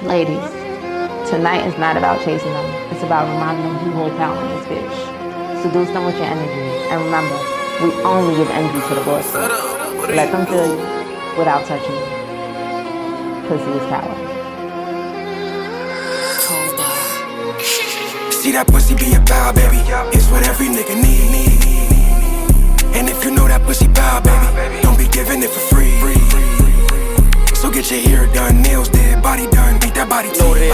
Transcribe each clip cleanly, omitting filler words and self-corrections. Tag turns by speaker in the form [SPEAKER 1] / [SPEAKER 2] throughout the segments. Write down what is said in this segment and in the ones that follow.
[SPEAKER 1] Ladies, tonight is not about chasing them. It's about reminding them who hold power in this bitch. Seduce them with your energy. And remember, we only give energy to the boys. Let them feel you without touching you. Pussy is power.
[SPEAKER 2] See that pussy be a power, baby. It's what every nigga need. And if you know that pussy power, baby, don't be giving it for free. So get your hair done, nails did, body done, beat that body to body.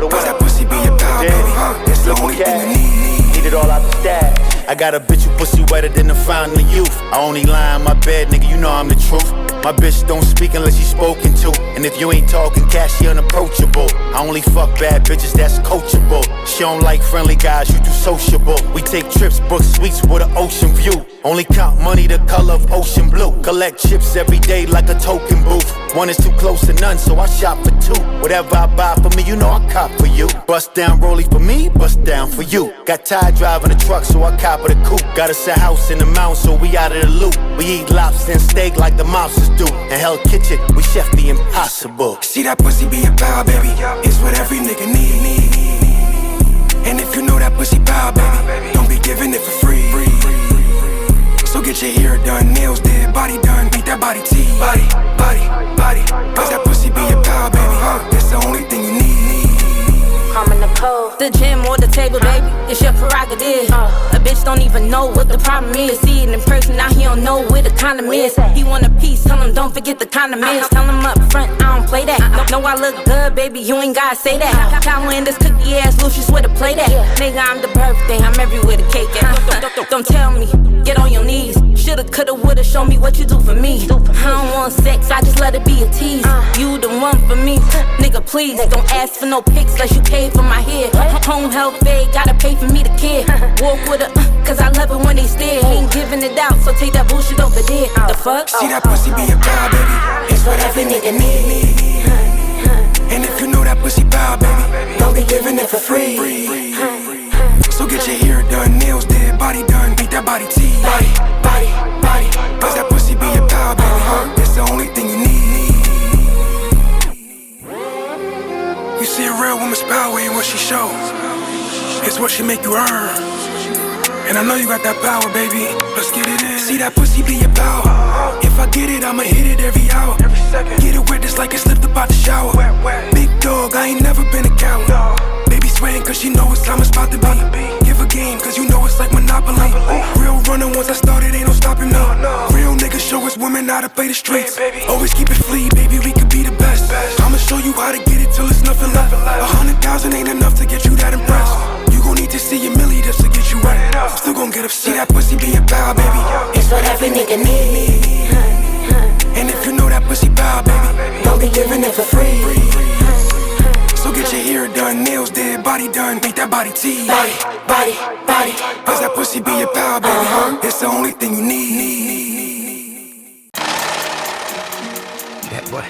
[SPEAKER 2] Cause that pussy be a power, baby. It's the only thing you need.
[SPEAKER 3] Need it all out the stash. I got a bitch who pussy wetter than the fountain of youth. I only lie in my bed, nigga, you know I'm the truth. My bitch don't speak unless she's spoken to. And if you ain't talking cash, she unapproachable. I only fuck bad bitches that's coachable. She don't like friendly guys, you too sociable. We take trips, book suites with an ocean view. Only count money the color of ocean blue. Collect chips every day like a token booth. One is too close to none, so I shop for two. Whatever I buy for me, you know I cop for you. Bust down rollies for me, bust down for you. Got Ty driving the truck, so I cop of the coupe. Got us a house in the mountain, so we out of the loop. We eat lobster and steak like the mobsters do. In Hell Kitchen, we chef the impossible.
[SPEAKER 2] See that pussy be a power, baby. It's what every nigga need. And if you know that pussy power, baby, don't be giving it for free. So get your hair done, nails did, body done, beat that body T. Body. Cause that pussy be a power, baby. It's the only thing you need.
[SPEAKER 4] I'm in the cold. The gym or the table, baby, it's your prerogative. A bitch don't even know what the problem is. See it in person, now he don't know where the condom is. He want a piece, tell him don't forget the condiments. Tell him up front, I don't play that. No, I look good, baby, you ain't gotta say that. Cow in this cookie ass Lucius where to play that. Nigga, I'm the birthday, I'm everywhere the cake at. Don't tell me, get on your knees. Shoulda, coulda, woulda, show me what you do for me. I don't want sex, I just let it be a tease. You the one for me, nigga, please. Don't ask for no pics unless you paid for my hair. Home health aid, gotta pay for me the kid. Walk with her, cause I love it when they stare. He ain't giving it out, so take that bullshit over there. The fuck?
[SPEAKER 2] See that pussy be a power, baby. It's what every nigga need. And if you know that pussy power, baby, don't be giving it for free. So get your hair done, nails did, body done, beat that body T. Body. Cause that pussy be a power, baby. It's the only thing you need. You see a real woman's power ain't what she shows. It's what she make you earn. And I know you got that power, baby. Let's get it in. See that pussy be a power. If I get it, I'ma hit it every hour. Get it wet just like it slipped up out the shower. Big dog, I ain't never been a coward. Baby swaying cause she know what time it's about to be. Give a game cause you know it's like Monopoly. Real runner once I started, ain't no stopping me. Real niggas show us women how to play the streets. Always keep it flea, baby, we could be the best. I'ma show you how to get it till it's nothing left. 100,000 ain't enough to get you that impressed. You gon' need to see a milli just to get you right. I'm still gon' get upset. See that pussy be a power, baby. It's what every nigga need. And if you know that pussy power, baby, don't be giving it for free. So get your hair done, nails did, body done, beat that body T. Body. Cause that pussy be a power, baby. It's the only thing you need.
[SPEAKER 5] That boy.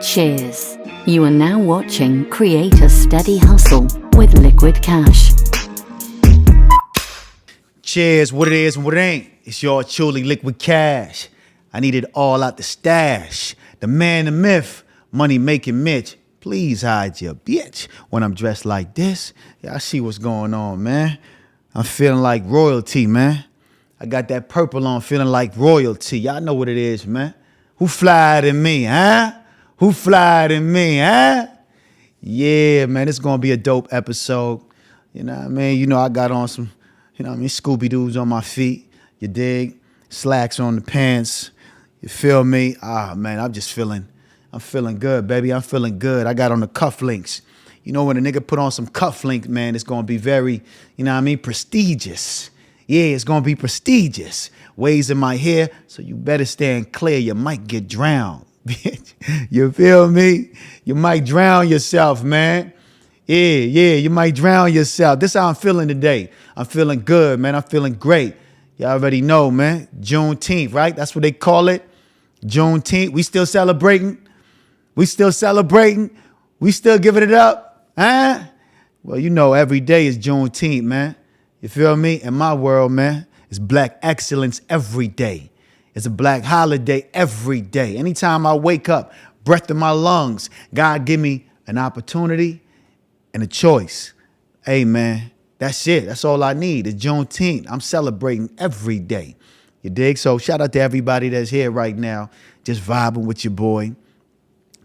[SPEAKER 6] Cheers. You are now watching Create a Steady Hustle with Liquid Cash.
[SPEAKER 3] Cheers, what it is and what it ain't. It's your truly Liquid Cash. I need it all out the stash. The man, the myth, money making Mitch. Please hide your bitch. When I'm dressed like this, y'all see what's going on, man. I'm feeling like royalty, man. I got that purple on, feeling like royalty. Y'all know what it is, man. Who flyer than me, huh? Who flyer than me, huh? Yeah, man, it's gonna be a dope episode. You know what I mean? You know I got on some, you know what I mean, Scooby-Doo's on my feet. You dig? Slacks on the pants. You feel me? Man, I'm feeling good, baby. I'm feeling good. I got on the cufflinks. You know, when a nigga put on some cufflinks, man, it's gonna be very, you know what I mean, prestigious. Yeah, it's gonna be prestigious. Waves in my hair, so you better stand clear. You might get drowned, bitch. You feel me? You might drown yourself, man. Yeah, you might drown yourself. This is how I'm feeling today. I'm feeling good, man. I'm feeling great. You already know, man. Juneteenth, right? That's what they call it. Juneteenth. We still celebrating. We still giving it up. Huh? Well, you know, every day is Juneteenth, man. You feel me? In my world, man, it's black excellence every day. It's a black holiday every day. Anytime I wake up, breath in my lungs, God give me an opportunity and a choice. Hey, man, that's it. That's all I need. It's Juneteenth. I'm celebrating every day. You dig? So shout out to everybody that's here right now, just vibing with your boy,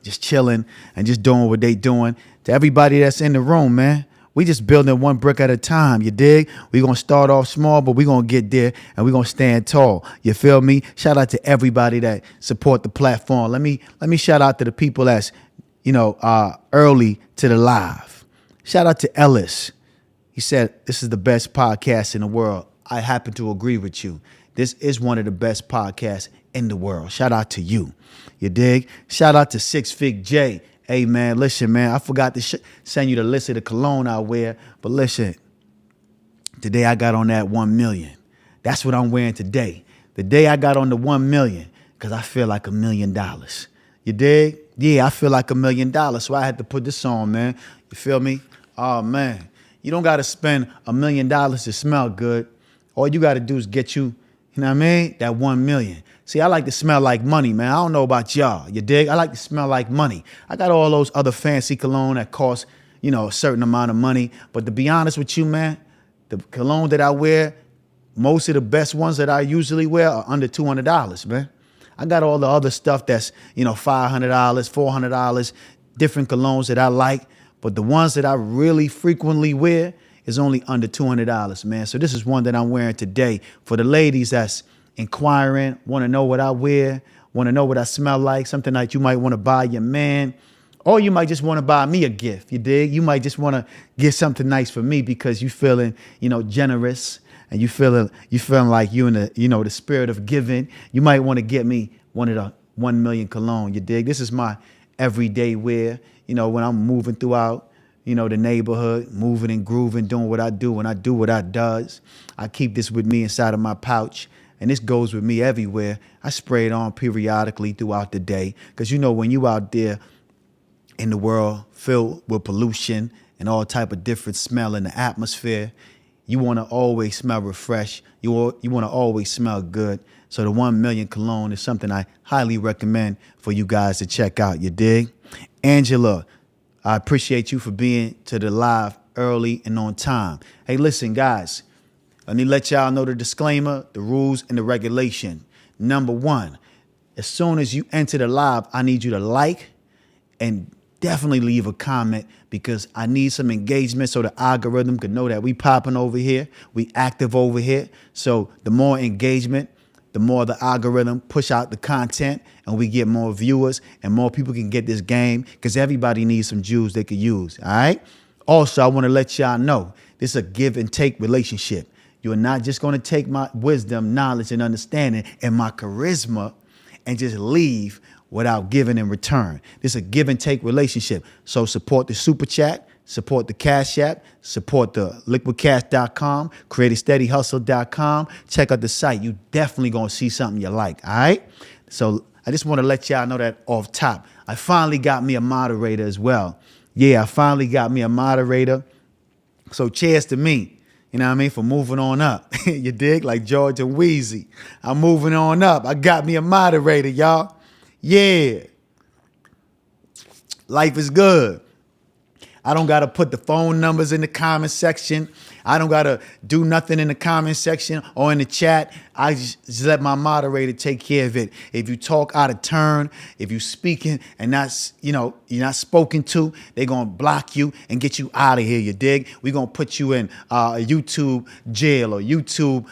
[SPEAKER 3] just chilling and just doing what they doing. To everybody that's in the room, man, we just building one brick at a time. You dig? We gonna start off small, but we gonna get there and we gonna stand tall. You feel me? Shout out to everybody that support the platform. Let me shout out to the people that's, early to the live. Shout out to Ellis. He said, this is the best podcast in the world. I happen to agree with you. This is one of the best podcasts in the world. Shout out to you. You dig? Shout out to Six Fig J. Hey, man, listen, man, I forgot to send you the list of the cologne I wear. But listen, today I got on that 1 million. That's what I'm wearing today. The day I got on the 1 million, because I feel like $1 million. You dig? Yeah, I feel like $1 million. So I had to put this on, man. You feel me? Oh, man. You don't got to spend $1 million to smell good. All you got to do is get you, you know what I mean? That 1 million. See, I like to smell like money, man. I don't know about y'all. You dig? I like to smell like money. I got all those other fancy cologne that cost, a certain amount of money. But to be honest with you, man, the cologne that I wear, most of the best ones that I usually wear are under $200, man. I got all the other stuff that's, $500, $400, different colognes that I like. But the ones that I really frequently wear is only under $200, man. So this is one that I'm wearing today. For the ladies that's inquiring, want to know what I wear, want to know what I smell like, something that you might want to buy your man, or you might just want to buy me a gift, you dig? You might just want to get something nice for me because you feeling, generous, and you feeling like you in the, the spirit of giving. You might want to get me one of the 1 million cologne, you dig? This is my everyday wear, when I'm moving throughout, the neighborhood, moving and grooving, doing what I do. When I do what I does, I keep this with me inside of my pouch. And this goes with me everywhere. I spray it on periodically throughout the day. Because, when you out there in the world filled with pollution and all type of different smell in the atmosphere, you want to always smell refreshed. You want to always smell good. So the 1 million cologne is something I highly recommend for you guys to check out. You dig? Angela, I appreciate you for being to the live early and on time. Hey, listen, guys. Let me let y'all know the disclaimer, the rules, and the regulation. Number one, as soon as you enter the live, I need you to like and definitely leave a comment because I need some engagement so the algorithm can know that we popping over here, we active over here. So the more engagement, the more the algorithm push out the content and we get more viewers and more people can get this game because everybody needs some Jews they could use, all right? Also, I want to let y'all know this is a give and take relationship. You're not just going to take my wisdom, knowledge, and understanding and my charisma and just leave without giving in return. This is a give and take relationship. So support the Super Chat, support the Cash App, support the liquidcash.com, createasteadyhustle.com. Check out the site. You definitely going to see something you like, all right? So I just want to let y'all know that off top. I finally got me a moderator as well. Yeah, I finally got me a moderator. So cheers to me. You know what I mean? For moving on up. You dig? Like George and Wheezy. I'm moving on up. I got me a moderator, y'all. Yeah. Life is good. I don't got to put the phone numbers in the comment section. I don't got to do nothing in the comment section or in the chat. I just let my moderator take care of it. If you talk out of turn, if you speaking and not, you're not spoken to, they're going to block you and get you out of here, you dig? We're going to put you in a YouTube jail or YouTube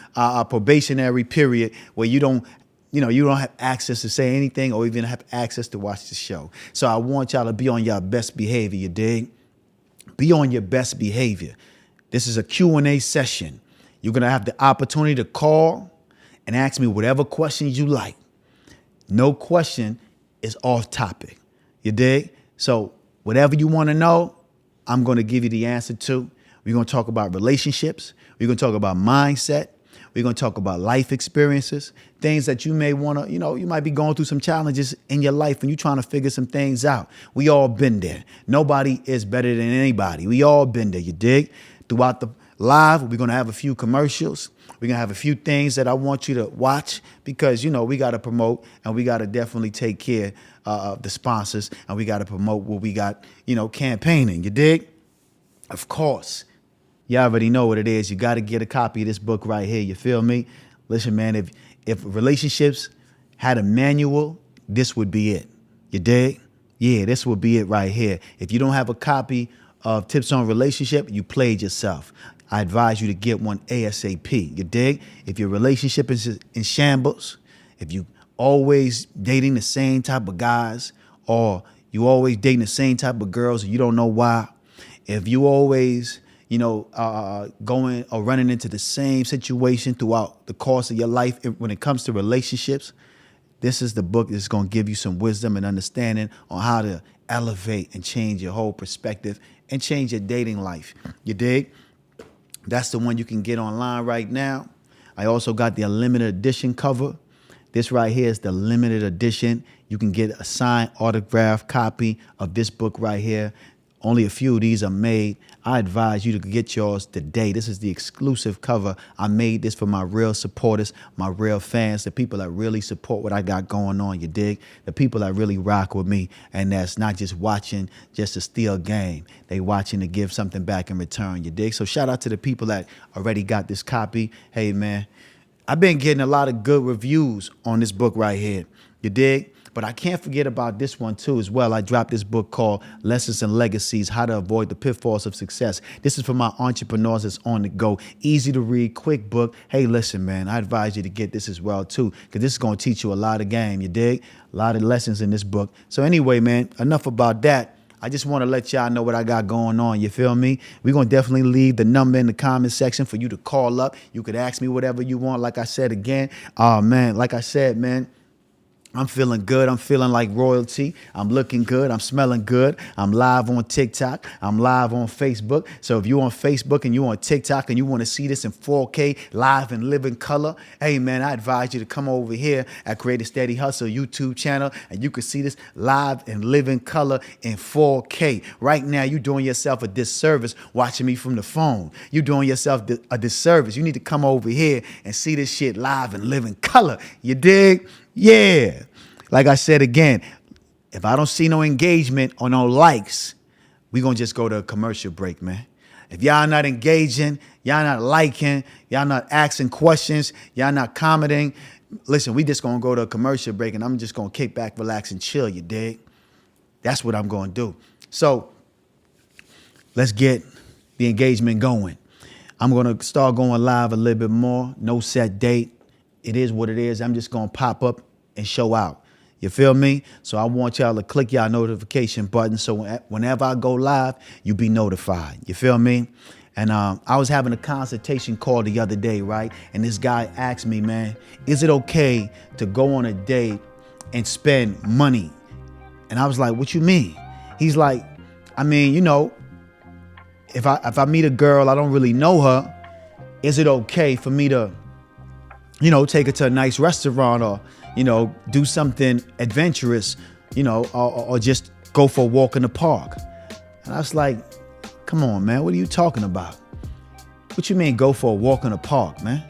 [SPEAKER 3] probationary period where you don't have access to say anything or even have access to watch the show. So I want y'all to be on your best behavior, you dig? Be on your best behavior. This is a Q&A session. You're going to have the opportunity to call and ask me whatever questions you like. No question is off topic. You dig? So whatever you want to know, I'm going to give you the answer to. We're going to talk about relationships. We're going to talk about mindset. We're going to talk about life experiences, things that you may want to, you might be going through some challenges in your life and you're trying to figure some things out. We all been there. Nobody is better than anybody. We all been there, you dig? Throughout the live. We're going to have a few commercials. We're going to have a few things that I want you to watch because, you know, we got to promote and we got to definitely take care of the sponsors and we got to promote what we got, you know, campaigning. You dig? Of course. You already know what it is. You got to get a copy of this book right here. You feel me? Listen, man, if relationships had a manual, this would be it. You dig? Yeah, this would be it right here. If you don't have a copy of Tips on Relationship, you played yourself. I advise you to get one ASAP. You dig? If your relationship is in shambles, if you always dating the same type of guys, or you always dating the same type of girls and you don't know why, if you always, you know, going or running into the same situation throughout the course of your life when it comes to relationships, this is the book that's going to give you some wisdom and understanding on how to elevate and change your whole perspective and change your dating life. You dig? That's the one you can get online right now. I also got the limited edition cover. This right here is the limited edition. You can get a signed autographed copy of this book right here. Only a few of these are made. I advise you to get yours today. This is the exclusive cover. I made this for my real supporters, my real fans, the people that really support what I got going on, you dig? The people that really rock with me and that's not just watching just to steal game. They watching to give something back in return, you dig? So shout out to the people that already got this copy. Hey, man, I've been getting a lot of good reviews on this book right here, you dig? But I can't forget about this one too as well. I dropped this book called Lessons and Legacies, How to Avoid the Pitfalls of Success. This is for my entrepreneurs that's on the go. Easy to read, quick book. Hey, listen, man, I advise you to get this as well too, because this is going to teach you a lot of game, you dig? A lot of lessons in this book. So anyway, man, enough about that. I just want to let y'all know what I got going on. You feel me? We're going to definitely leave the number in the comment section for you to call up. You could ask me whatever you want. Like I said again, man, like I said, man, I'm feeling good. I'm feeling like royalty. I'm looking good. I'm smelling good. I'm live on TikTok. I'm live on Facebook. So if you're on Facebook and you're on TikTok and you want to see this in 4K, live and live in color, hey, man, I advise you to come over here at Create a Steady Hustle YouTube channel and you can see this live and live in color in 4K. Right now, you're doing yourself a disservice watching me from the phone. You're doing yourself a disservice. You need to come over here and see this shit live and live in color. You dig? Yeah. Like I said again, if I don't see no engagement or no likes, we're going to just go to a commercial break, man. If y'all not engaging, y'all not liking, y'all not asking questions, y'all not commenting, listen, we just going to go to a commercial break and I'm just going to kick back, relax, and chill, you dig? That's what I'm going to do. So let's get the engagement going. I'm going to start going live a little bit more. No set date. It is what it is. I'm just going to pop up and show out. You feel me? So I want y'all to click y'all notification button so whenever I go live, you be notified. You feel me? And I was having a consultation call the other day, right? And this guy asked me, man, is it okay to go on a date and spend money? And I was like, what you mean? He's like, I mean, you know, if I meet a girl, I don't really know her, is it okay for me to, you know, take her to a nice restaurant or, you know, do something adventurous, you know, or just go for a walk in the park? And I was like, come on, man, what are you talking about? What you mean go for a walk in the park, man?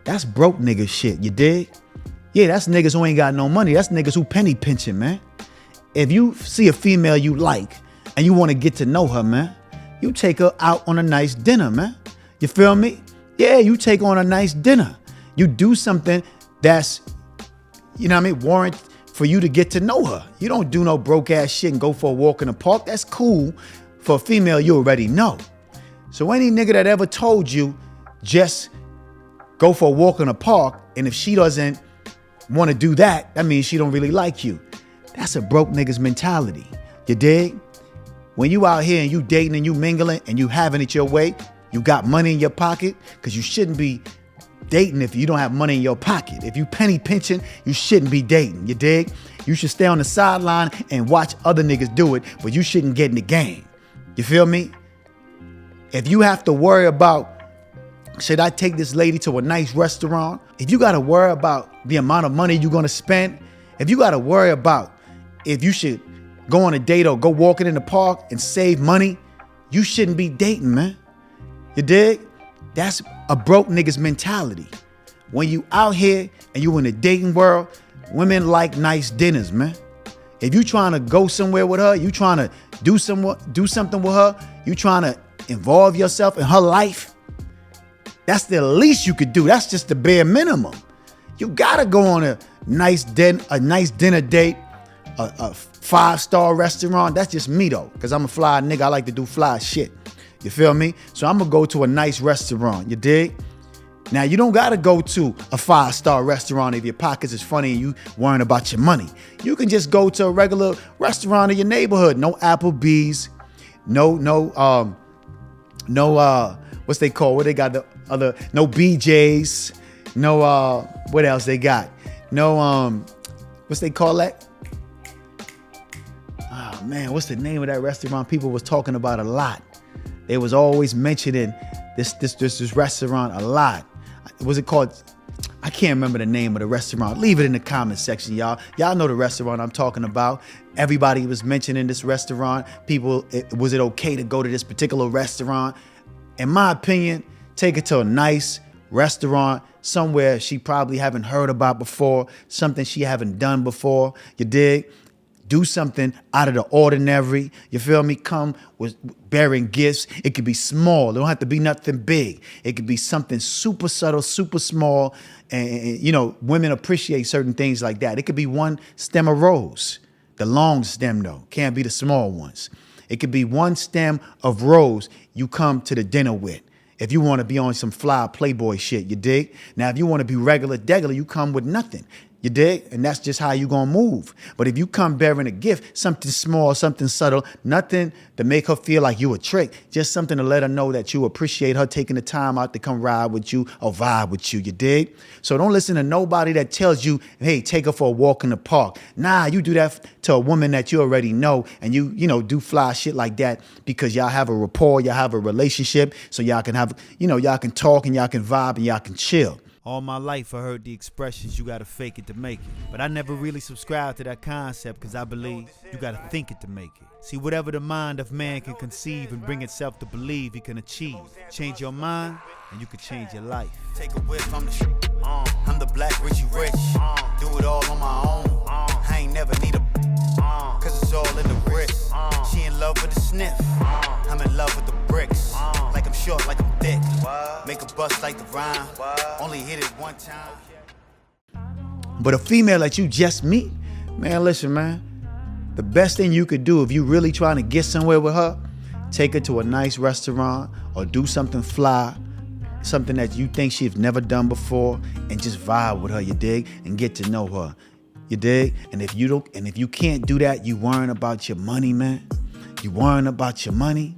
[SPEAKER 3] That's broke nigga shit, you dig? Yeah, that's niggas who ain't got no money. That's niggas who penny pinching, man. If you see a female you like and you want to get to know her, man, you take her out on a nice dinner, man. You feel me? Yeah, you take her on a nice dinner. You do something that's, you know what I mean, warrant for you to get to know her. You don't do no broke ass shit and go for a walk in the park. That's cool for a female you already know. So any nigga that ever told you just go for a walk in the park, and if she doesn't want to do that, that means she don't really like you. That's a broke nigga's mentality. You dig? When you out here and you dating and you mingling and you having it your way, you got money in your pocket, because you shouldn't be dating if you don't have money in your pocket. If you penny pinching, you shouldn't be dating. You dig? You should stay on the sideline and watch other niggas do it, but you shouldn't get in the game. You feel me? If you have to worry about, should I take this lady to a nice restaurant? If you got to worry about the amount of money you're going to spend, if you got to worry about if you should go on a date or go walking in the park and save money, you shouldn't be dating, man. You dig? That's a broke nigga's mentality. When you out here and you in the dating world, women like nice dinners, man. If you trying to go somewhere with her, you trying to do something with her, you trying to involve yourself in her life, that's the least you could do. That's just the bare minimum. You gotta go on a nice dinner date, a 5-star restaurant. That's just me though, because I'm a fly nigga. I like to do fly shit. You feel me? So I'm gonna go to a nice restaurant, you dig? Now, you don't gotta go to a 5-star restaurant if your pockets is funny and you worrying about your money. You can just go to a regular restaurant in your neighborhood. No Applebee's, no, what's they call? What they got? The other, no BJ's, no, what else they got? No, what's they call that? Oh man, what's the name of that restaurant people was talking about a lot? They was always mentioning this restaurant a lot. Was it called? I can't remember the name of the restaurant. Leave it in the comment section, y'all. Y'all know the restaurant I'm talking about. Everybody was mentioning this restaurant. Was it okay to go to this particular restaurant? In my opinion, take it to a nice restaurant, somewhere she probably haven't heard about before, something she haven't done before. You dig? Do something out of the ordinary. You feel me? Come with bearing gifts. It could be small. It don't have to be nothing big. It could be something super subtle, super small. And you know, women appreciate certain things like that. It could be one stem of rose. The long stem though, can't be the small ones. It could be one stem of rose you come to the dinner with. If you want to be on some fly Playboy shit, you dig? Now, if you want to be regular degular, you come with nothing. You dig? And that's just how you gonna move. But if you come bearing a gift, something small, something subtle, nothing to make her feel like you a trick, just something to let her know that you appreciate her taking the time out to come ride with you or vibe with you, you dig? So don't listen to nobody that tells you, hey, take her for a walk in the park. Nah, you do that to a woman that you already know, and you know, do fly shit like that because y'all have a rapport, y'all have a relationship, so y'all can have, y'all can talk and y'all can vibe and y'all can chill. All my life I heard the expressions, you gotta fake it to make it. But I never really subscribed to that concept because I believe you gotta think it to make it. See, whatever the mind of man can conceive and bring itself to believe he can achieve. Change your mind and you can change your life.
[SPEAKER 5] Take a whiff, I'm the black Richie Rich. Do it all on my own. I ain't never need a cause it's all in the wrist. She in love with the sniff. I'm in love with the bricks. Like I'm short, like I'm thick. Make a bust like the rhyme. Only hit it one time.
[SPEAKER 3] But a female that you just meet, man, listen, man. The best thing you could do if you really trying to get somewhere with her, take her to a nice restaurant or do something fly, something that you think she's never done before, and just vibe with her, you dig? And get to know her. You dig? And if you can't do that, you worrying about your money, man. You worrying about your money,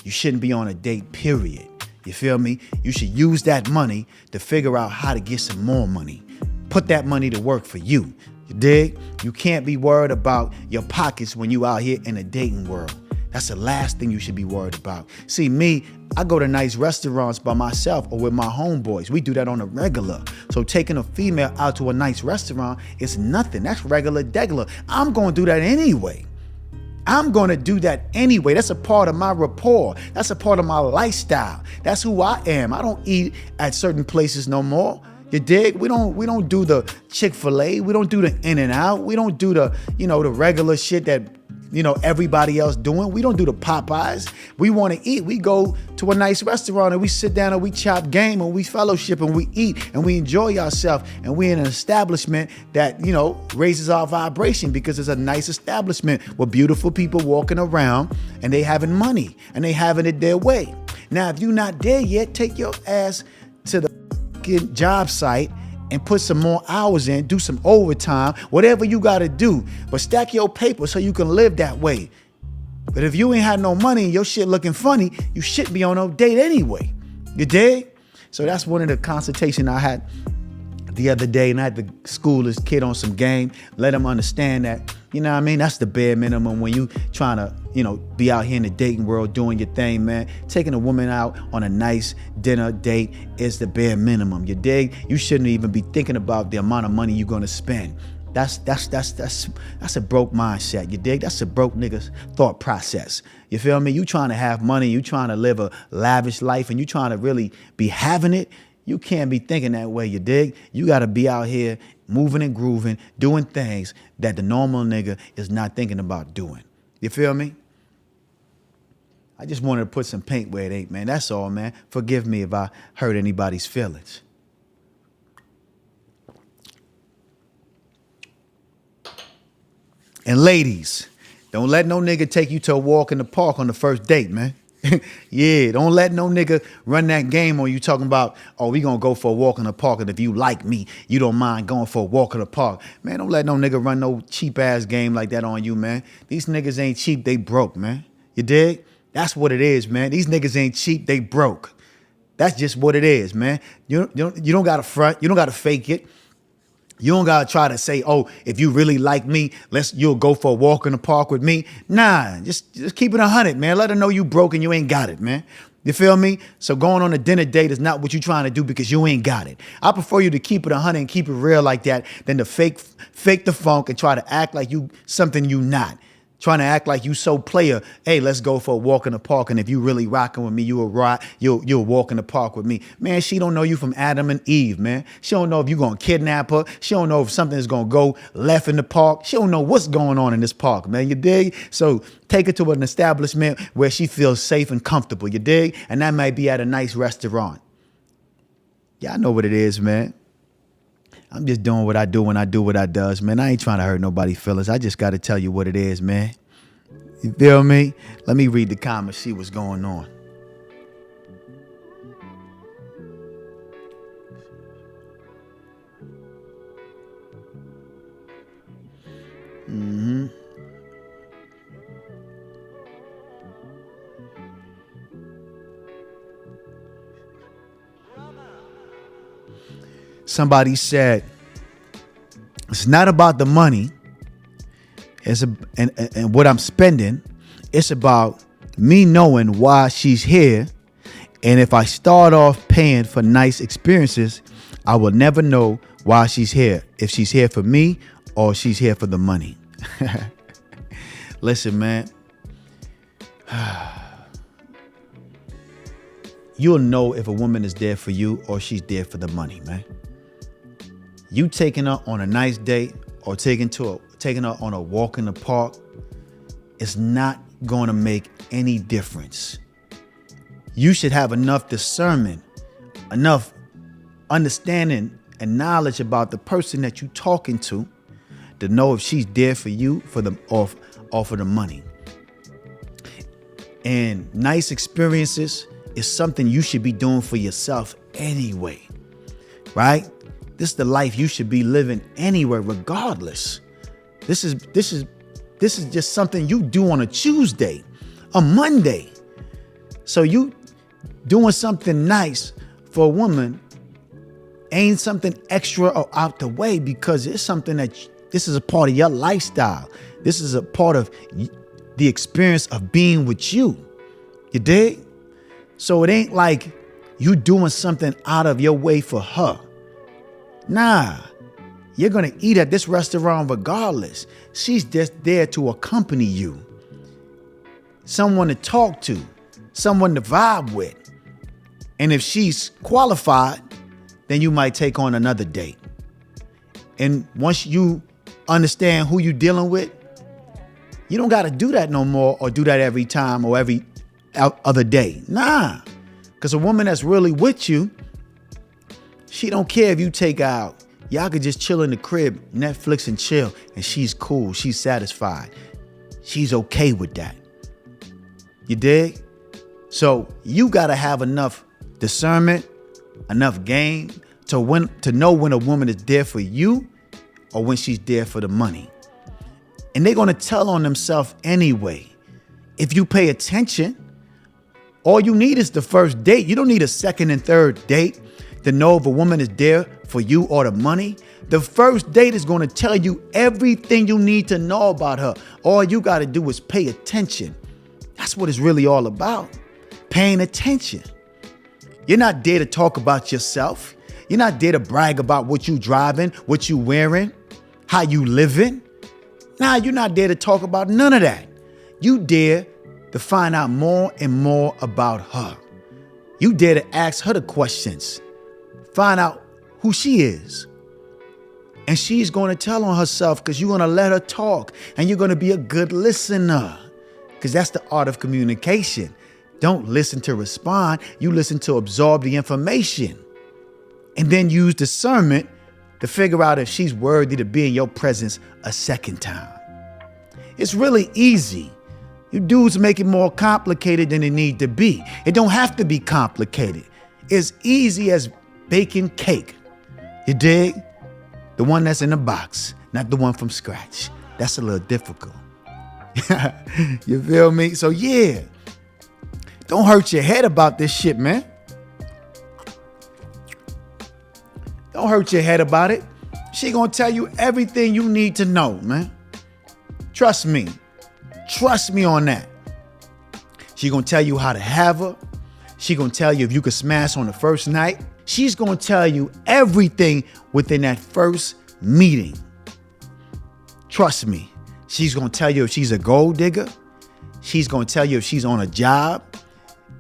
[SPEAKER 3] you shouldn't be on a date, period. You feel me? You should use that money to figure out how to get some more money. Put that money to work for you. You dig? You can't be worried about your pockets when you out here in the dating world. That's the last thing you should be worried about. See, me, I go to nice restaurants by myself or with my homeboys. We do that on a regular. So taking a female out to a nice restaurant is nothing. That's regular degular. I'm going to do that anyway. I'm going to do that anyway. That's a part of my rapport. That's a part of my lifestyle. That's who I am. I don't eat at certain places no more. You dig? We don't do the Chick-fil-A. We don't do the In-N-Out. We don't do the, the regular shit that, everybody else doing. We don't do the Popeyes. We want to eat. We go to a nice restaurant and we sit down and we chop game and we fellowship and we eat and we enjoy ourselves. And we in an establishment that, raises our vibration because it's a nice establishment with beautiful people walking around and they having money and they having it their way. Now, if you're not there yet, take your ass to the job site and put some more hours in, do some overtime, whatever you got to do. But stack your paper so you can live that way. But if you ain't had no money and your shit looking funny, you shouldn't be on no date anyway. You dig? So that's one of the consultation I had the other day, and I had to school this kid on some game, let him understand that, that's the bare minimum when you trying to, be out here in the dating world doing your thing, man. Taking a woman out on a nice dinner date is the bare minimum. You dig? You shouldn't even be thinking about the amount of money you're going to spend. That's a broke mindset. You dig? That's a broke nigga's thought process. You feel me? You trying to have money, you trying to live a lavish life, and you trying to really be having it. You can't be thinking that way, you dig? You got to be out here moving and grooving, doing things that the normal nigga is not thinking about doing. You feel me? I just wanted to put some paint where it ain't, man. That's all, man. Forgive me if I hurt anybody's feelings. And ladies, don't let no nigga take you to a walk in the park on the first date, man. Yeah, don't let no nigga run that game on you talking about, oh, we gonna go for a walk in the park, and if you like me, you don't mind going for a walk in the park. Man, don't let no nigga run no cheap ass game like that on you, man. These niggas ain't cheap, they broke, man. You dig? That's what it is, man. These niggas ain't cheap, they broke. That's just what it is, man. You don't gotta front, you don't gotta fake it. You don't gotta try to say, oh, if you really like me, you'll go for a walk in the park with me. Nah, just keep it 100, man. Let her know you broke and you ain't got it, man. You feel me? So going on a dinner date is not what you trying to do because you ain't got it. I prefer you to keep it 100 and keep it real like that than to fake the funk and try to act like you something you not. Trying to act like you so player. Hey, let's go for a walk in the park, and if you really rocking with me, you'll walk in the park with me. Man, she don't know you from Adam and Eve, man. She don't know if you gonna kidnap her. She don't know if something is gonna go left in the park. She don't know what's going on in this park, man. You dig? So take her to an establishment where she feels safe and comfortable. You dig? And that might be at a nice restaurant. Y'all know what it is, man. I'm just doing what I do when I do what I does, man. I ain't trying to hurt nobody's feelings. I just got to tell you what it is, man. You feel me? Let me read the comments, see what's going on. Somebody said, it's not about the money and what I'm spending. It's about me knowing why she's here. And if I start off paying for nice experiences, I will never know why she's here. If she's here for me or she's here for the money. Listen, man. You'll know if a woman is there for you or she's there for the money, man. You taking her on a nice date or taking her on a walk in the park is not going to make any difference. You should have enough discernment, enough understanding and knowledge about the person that you're talking to know if she's there for you or for the money. And nice experiences is something you should be doing for yourself anyway, right? This is the life you should be living anywhere, regardless. This is just something you do on a Tuesday, a Monday. So you doing something nice for a woman ain't something extra or out the way, because it's something this is a part of your lifestyle. This is a part of the experience of being with you. You dig? So it ain't like you doing something out of your way for her. Nah, you're going to eat at this restaurant regardless. She's just there to accompany you. Someone to talk to, someone to vibe with. And if she's qualified, then you might take on another date. And once you understand who you're dealing with, you don't got to do that no more or do that every time or every other day. Nah, because a woman that's really with you, she don't care if you take out. Y'all could just chill in the crib, Netflix and chill, and she's cool. She's satisfied. She's okay with that. You dig? So you got to have enough discernment, enough game to know when a woman is there for you or when she's there for the money. And they're going to tell on themselves anyway. If you pay attention, all you need is the first date. You don't need a second and third date to know if a woman is there for you or the money. The first date is going to tell you everything you need to know about her. All you got to do is pay attention. That's what it's really all about. Paying attention. You're not there to talk about yourself. You're not there to brag about what you driving, what you wearing, how you living. Nah, you're not there to talk about none of that. You there to find out more and more about her. You dare to ask her the questions. Find out who she is. And she's going to tell on herself because you're going to let her talk and you're going to be a good listener because that's the art of communication. Don't listen to respond. You listen to absorb the information and then use discernment to figure out if she's worthy to be in your presence a second time. It's really easy. You dudes make it more complicated than it need to be. It don't have to be complicated. It's easy as baking cake. You dig? The one that's in the box, not the one from scratch. That's a little difficult. You feel me? So yeah, don't hurt your head about this shit, man. Don't hurt your head about it. She gonna tell you everything you need to know, man. Trust me. Trust me on that. She gonna tell you how to have her. She gonna tell you if you could smash on the first night. She's gonna tell you everything within that first meeting. Trust me. She's gonna tell you if she's a gold digger. She's gonna tell you if she's on a job,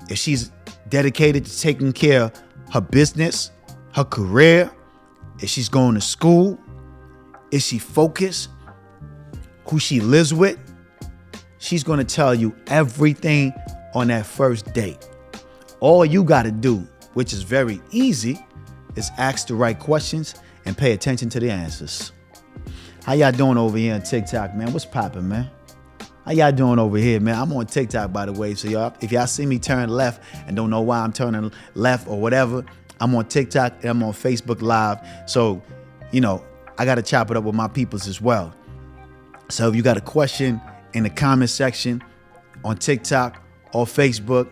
[SPEAKER 3] if she's dedicated to taking care of her business, her career, if she's going to school, is she focused, who she lives with. She's gonna tell you everything on that first date. All you gotta do, which is very easy, is ask the right questions and pay attention to the answers. How y'all doing over here on TikTok, man? What's poppin', man? How y'all doing over here, man? I'm on TikTok, by the way. So y'all, if y'all see me turn left and don't know why I'm turning left or whatever, I'm on TikTok and I'm on Facebook Live. So, you know, I gotta chop it up with my peoples as well. So if you got a question in the comment section on TikTok or Facebook,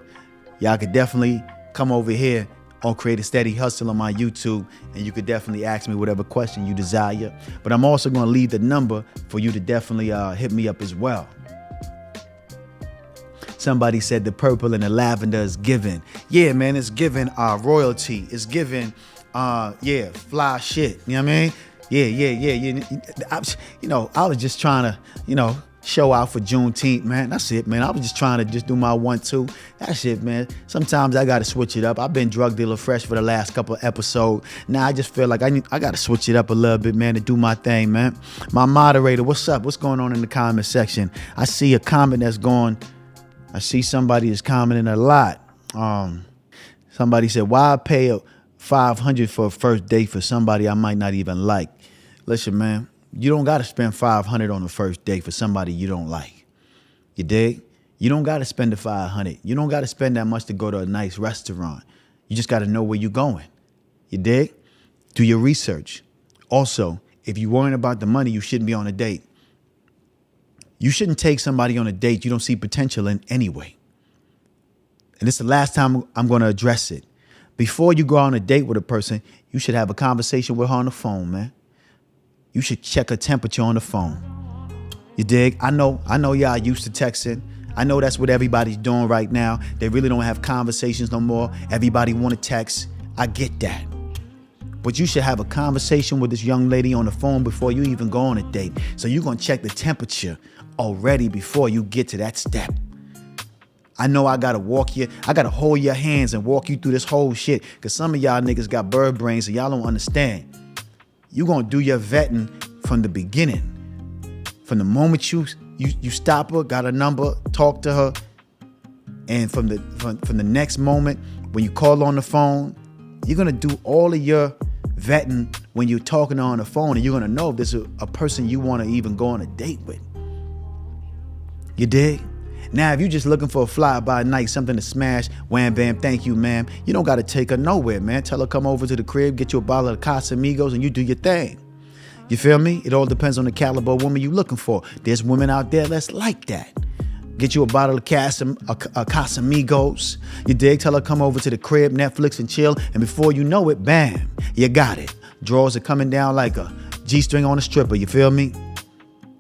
[SPEAKER 3] y'all could definitely come over here on Create a Steady Hustle on my YouTube, and you could definitely ask me whatever question you desire. But I'm also going to leave the number for you to definitely hit me up as well. Somebody said the purple and the lavender is given. Yeah, man, it's given royalty. It's given, fly shit. You know what I mean? Yeah. I was just trying to, show out for Juneteenth, man. That's it, man. I was just trying to just do my 1-2. That's it, man. Sometimes I got to switch it up. I've been drug dealer fresh for the last couple of episodes. Now I just feel like I got to switch it up a little bit, man, to do my thing, man. My moderator, what's up? What's going on in the comment section? I see a comment that's going. I see somebody is commenting a lot. Somebody said, why pay $500 for a first date for somebody I might not even like? Listen, man. You don't got to spend $500 on the first date for somebody you don't like. You dig? You don't got to spend the $500. You don't got to spend that much to go to a nice restaurant. You just got to know where you're going. You dig? Do your research. Also, if you're worrying about the money, you shouldn't be on a date. You shouldn't take somebody on a date you don't see potential in anyway. And this is the last time I'm going to address it. Before you go on a date with a person, you should have a conversation with her on the phone, man. You should check her temperature on the phone. You dig? I know y'all used to texting. I know that's what everybody's doing right now. They really don't have conversations no more. Everybody want to text. I get that. But you should have a conversation with this young lady on the phone before you even go on a date. So you're going to check the temperature already before you get to that step. I know I got to hold your hands and walk you through this whole shit because some of y'all niggas got bird brains and y'all don't understand. You're going to do your vetting from the beginning. From the moment you stop her, got a number, talk to her, and from the next moment when you call on the phone, you're going to do all of your vetting when you're talking to her on the phone, and you're going to know if there's a person you want to even go on a date with. You dig? Now, if you're just looking for a fly-by night, something to smash, wham, bam, thank you, ma'am, you don't got to take her nowhere, man. Tell her come over to the crib, get you a bottle of Casamigos, and you do your thing. You feel me? It all depends on the caliber of woman you're looking for. There's women out there that's like that. Get you a bottle of Casamigos. You dig? Tell her come over to the crib, Netflix, and chill, and before you know it, bam, you got it. Drawers are coming down like a G-string on a stripper, you feel me?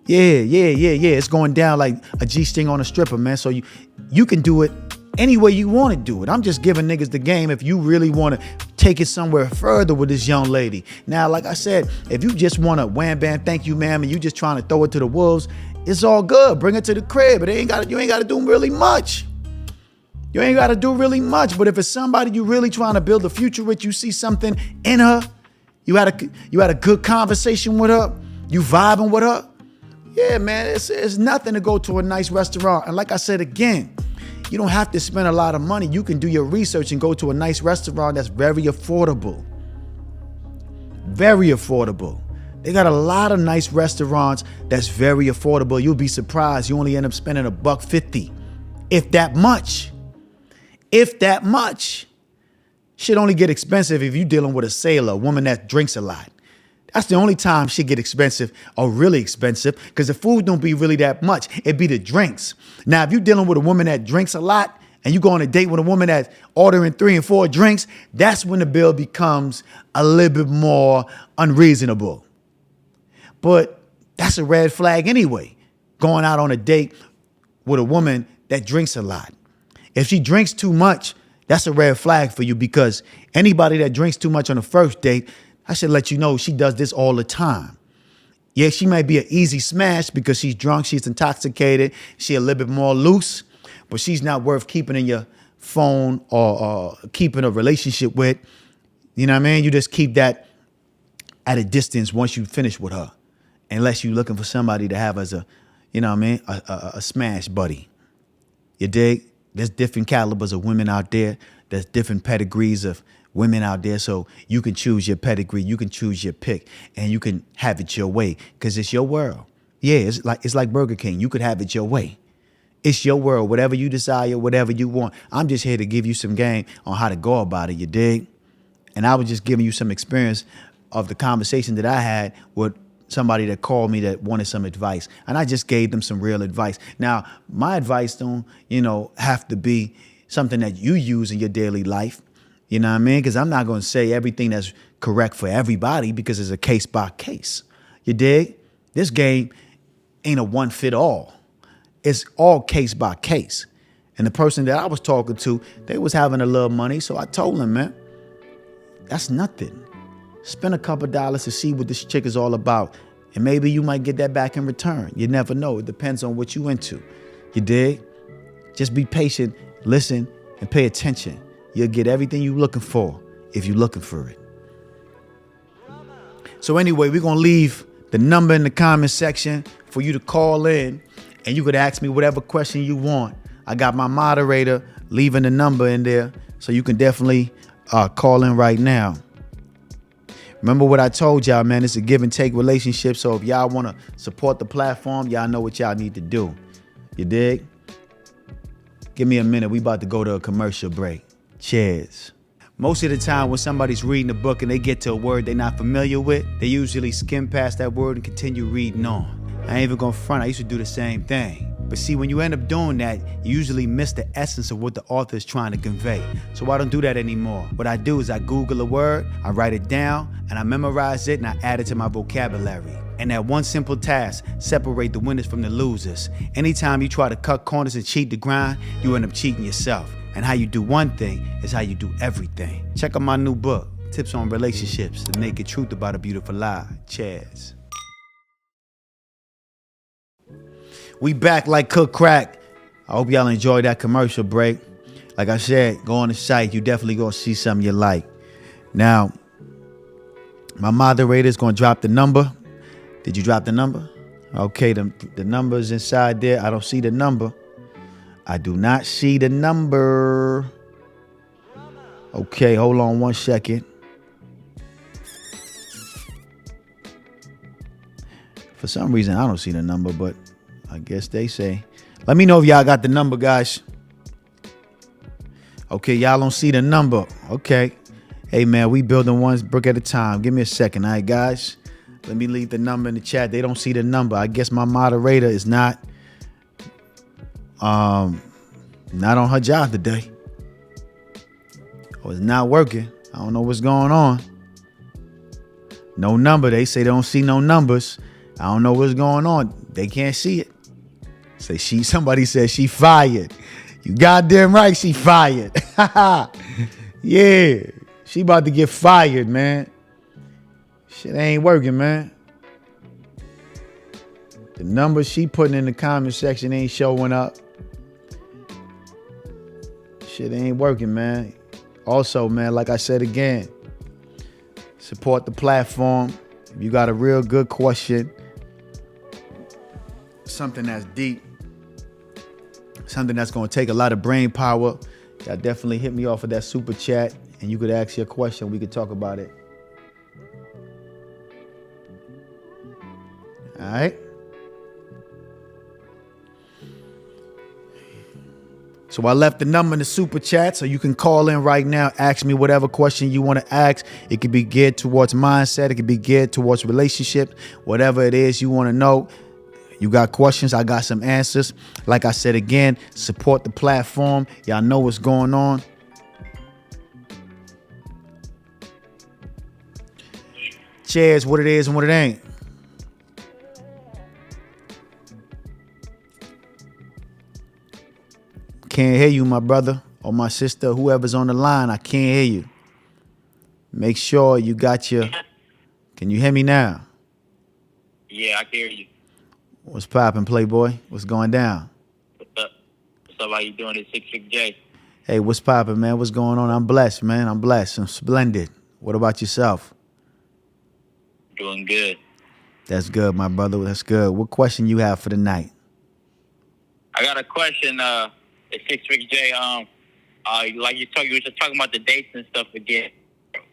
[SPEAKER 3] Yeah. It's going down like a G-string on a stripper, man. So you can do it any way you want to do it. I'm just giving niggas the game if you really want to take it somewhere further with this young lady. Now, like I said, if you just want to wham bam, thank you, ma'am, and you just trying to throw it to the wolves, it's all good. Bring it to the crib. But you ain't got to do really much. You ain't got to do really much. But if it's somebody you really trying to build a future with, you see something in her, you had a good conversation with her, you vibing with her, yeah, man, it's nothing to go to a nice restaurant. And like I said again, you don't have to spend a lot of money. You can do your research and go to a nice restaurant that's very affordable. Very affordable. They got a lot of nice restaurants that's very affordable. You'll be surprised. You only end up spending $1.50, if that much. If that much. Shit only get expensive if you're dealing with a sailor, a woman that drinks a lot. That's the only time shit get expensive or really expensive, because the food don't be really that much. It be the drinks. Now, if you're dealing with a woman that drinks a lot and you go on a date with a woman that's ordering 3 and 4 drinks, that's when the bill becomes a little bit more unreasonable. But that's a red flag anyway, going out on a date with a woman that drinks a lot. If she drinks too much, that's a red flag for you, because anybody that drinks too much on the first date, I should let you know she does this all the time. Yeah, she might be an easy smash because she's drunk, she's intoxicated, she a little bit more loose, but she's not worth keeping in your phone or keeping a relationship with. You know what I mean? You just keep that at a distance once you finish with her, unless you're looking for somebody to have as a, you know what I mean, a smash buddy. You dig? There's different calibers of women out there. There's different pedigrees of women out there. So you can choose your pedigree. You can choose your pick, and you can have it your way, because it's your world. Yeah, it's like Burger King. You could have it your way. It's your world. Whatever you desire, whatever you want. I'm just here to give you some game on how to go about it. You dig? And I was just giving you some experience of the conversation that I had with somebody that called me that wanted some advice. And I just gave them some real advice. Now, my advice don't, have to be something that you use in your daily life. You know what I mean? Because I'm not going to say everything that's correct for everybody, because it's a case by case. You dig? This game ain't a one fit all. It's all case by case. And the person that I was talking to, they was having a little money. So I told them, man, that's nothing. Spend a couple dollars to see what this chick is all about. And maybe you might get that back in return. You never know. It depends on what you into. You dig? Just be patient, listen, and pay attention. You'll get everything you're looking for if you're looking for it. So anyway, we're going to leave the number in the comment section for you to call in, and you could ask me whatever question you want. I got my moderator leaving the number in there, so you can definitely call in right now. Remember what I told y'all, man, it's a give and take relationship. So if y'all want to support the platform, y'all know what y'all need to do. You dig? Give me a minute. We about to go to a commercial break. Cheers. Most of the time when somebody's reading a book and they get to a word they're not familiar with, they usually skim past that word and continue reading on. I ain't even gonna front. I used to do the same thing. But see, when you end up doing that, you usually miss the essence of what the author is trying to convey. So I don't do that anymore. What I do is I Google a word, I write it down, and I memorize it, and I add it to my vocabulary. And that one simple task, separate the winners from the losers. Anytime you try to cut corners and cheat the grind, you end up cheating yourself. And how you do one thing is how you do everything. Check out my new book, Tips on Relationships, The Naked Truth About a Beautiful Lie. Cheers. We back like cook crack. I hope y'all enjoyed that commercial break. Like I said, go on the site. You definitely gonna see something you like. Now, my moderator is gonna drop the number. Did you drop the number? Okay, the number's inside there. I don't see the number. I do not see the number. Okay, hold on 1 second. For some reason, I don't see the number, but I guess they say. Let me know if y'all got the number, guys. Okay, y'all don't see the number. Okay. Hey, man, we building one brick at a time. Give me a second, all right, guys? Let me leave the number in the chat. They don't see the number. I guess my moderator is not on her job today. Or it's not working. I don't know what's going on. No number. They say they don't see no numbers. I don't know what's going on. They can't see it. Somebody said she fired. You goddamn right she fired. Yeah. She about to get fired, man. Shit ain't working, man. The numbers she putting in the comment section ain't showing up. Shit ain't working, man. Also, man, like I said again, support the platform. If you got a real good question, something that's deep, something that's going to take a lot of brain power, y'all definitely hit me off of that super chat and you could ask your question. We could talk about it. All right. So I left the number in the super chat so you can call in right now. Ask me whatever question you want to ask. It could be geared towards mindset. It could be geared towards relationships. Whatever it is you want to know. You got questions. I got some answers. Like I said again, support the platform. Y'all know what's going on. Cheers, what it is and what it ain't. Can't hear you, my brother or my sister, whoever's on the line. I can't hear you. Make sure you got your... Can you hear me now?
[SPEAKER 7] Yeah, I can hear you.
[SPEAKER 3] What's poppin', Playboy? What's going down?
[SPEAKER 7] What's up? What's up? How you doing? It's 6J.
[SPEAKER 3] Hey, what's poppin', man? What's going on? I'm blessed, man. I'm blessed. I'm splendid. What about yourself?
[SPEAKER 7] Doing good.
[SPEAKER 3] That's good, my brother. That's good. What question you have for the night?
[SPEAKER 7] I got a question. It's 6J. Like you were just talking about the dates and stuff again.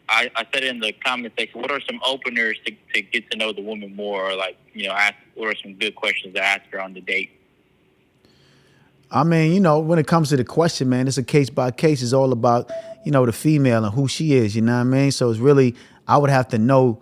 [SPEAKER 7] I said in the comment section, what are some openers to get to know the woman more, or like, what are some good questions to ask her on the date?
[SPEAKER 3] I mean, when it comes to the question, man, it's a case by case. It's all about, the female and who she is, you know what I mean? So it's really, I would have to know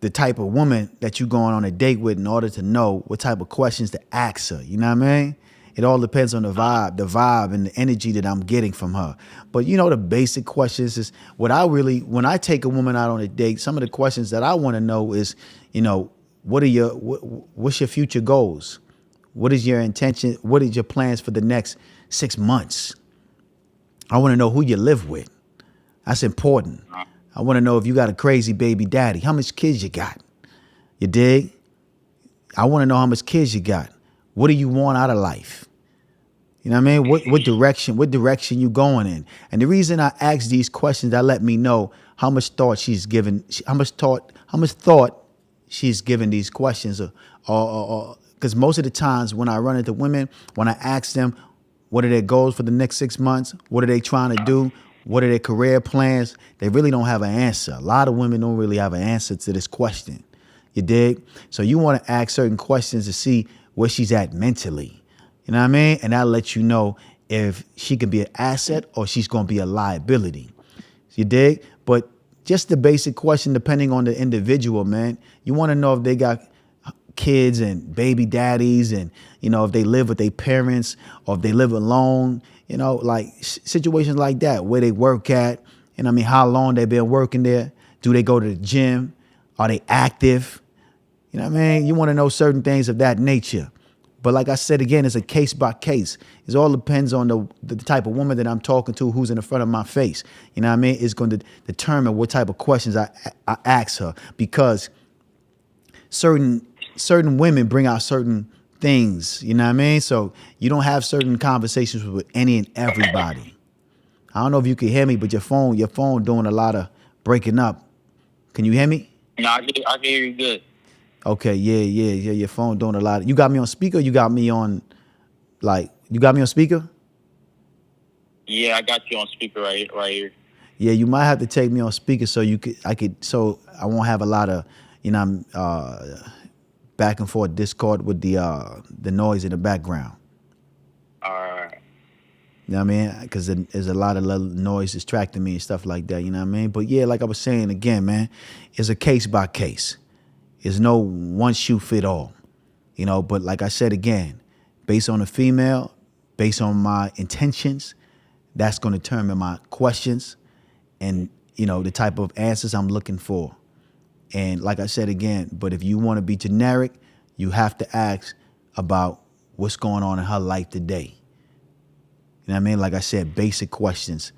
[SPEAKER 3] the type of woman that you're going on a date with in order to know what type of questions to ask her, you know what I mean? It all depends on the vibe and the energy that I'm getting from her. But the basic questions is when I take a woman out on a date, some of the questions that I want to know is, what's your future goals? What is your intention? What is your plans for the next 6 months? I want to know who you live with. That's important. I want to know if you got a crazy baby daddy, how much kids you got. You dig? I want to know how much kids you got. What do you want out of life? You know what I mean? What direction you going in? And the reason I ask these questions, that let me know how much thought she's given, how much thought she's given these questions, or because most of the times when I run into women, when I ask them, what are their goals for the next 6 months? What are they trying to do? What are their career plans? They really don't have an answer. A lot of women don't really have an answer to this question. You dig? So you want to ask certain questions to see where she's at mentally. You know what I mean? And that'll let you know if she can be an asset or she's going to be a liability. You dig? But just the basic question, depending on the individual, man, you want to know if they got kids and baby daddies and, if they live with their parents or if they live alone, like situations like that, where they work at, and how long they've been working there. Do they go to the gym? Are they active? You know what I mean? You want to know certain things of that nature. But like I said, again, it's a case by case. It all depends on the type of woman that I'm talking to, who's in the front of my face. You know what I mean? It's going to determine what type of questions I ask her, because certain women bring out certain things. You know what I mean? So you don't have certain conversations with any and everybody. I don't know if you can hear me, but your phone doing a lot of breaking up. Can you hear me?
[SPEAKER 7] No, I can hear you good.
[SPEAKER 3] Okay, yeah. Your phone doing a lot. You got me on speaker? You got me on speaker?
[SPEAKER 7] Yeah, I got you on speaker right here. Yeah,
[SPEAKER 3] you might have to take me on speaker so I won't have a lot of, back and forth Discord with the noise in the background.
[SPEAKER 7] All right.
[SPEAKER 3] You know what I mean? Because there's a lot of noise distracting me and stuff like that. You know what I mean? But yeah, like I was saying again, man, it's a case by case. There's no one shoe fit all, but like I said again, based on the female, based on my intentions, that's going to determine my questions and, the type of answers I'm looking for. And like I said again, but if you want to be generic, you have to ask about what's going on in her life today. You know what I mean? Like I said, basic questions.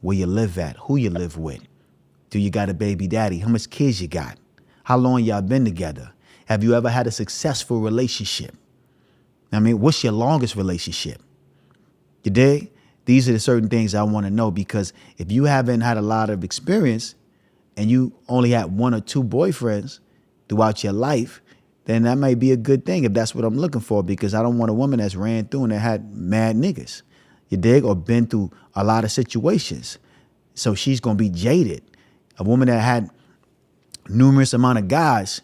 [SPEAKER 3] Where you live at? Who you live with? Do you got a baby daddy? How much kids you got? How long y'all been together? Have you ever had a successful relationship? I mean, what's your longest relationship? You dig? These are the certain things I want to know, because if you haven't had a lot of experience and you only had 1 or 2 boyfriends throughout your life, then that might be a good thing if that's what I'm looking for, because I don't want a woman that's ran through and that had mad niggas. You dig? Or been through a lot of situations. So she's going to be jaded. A woman that had numerous amount of guys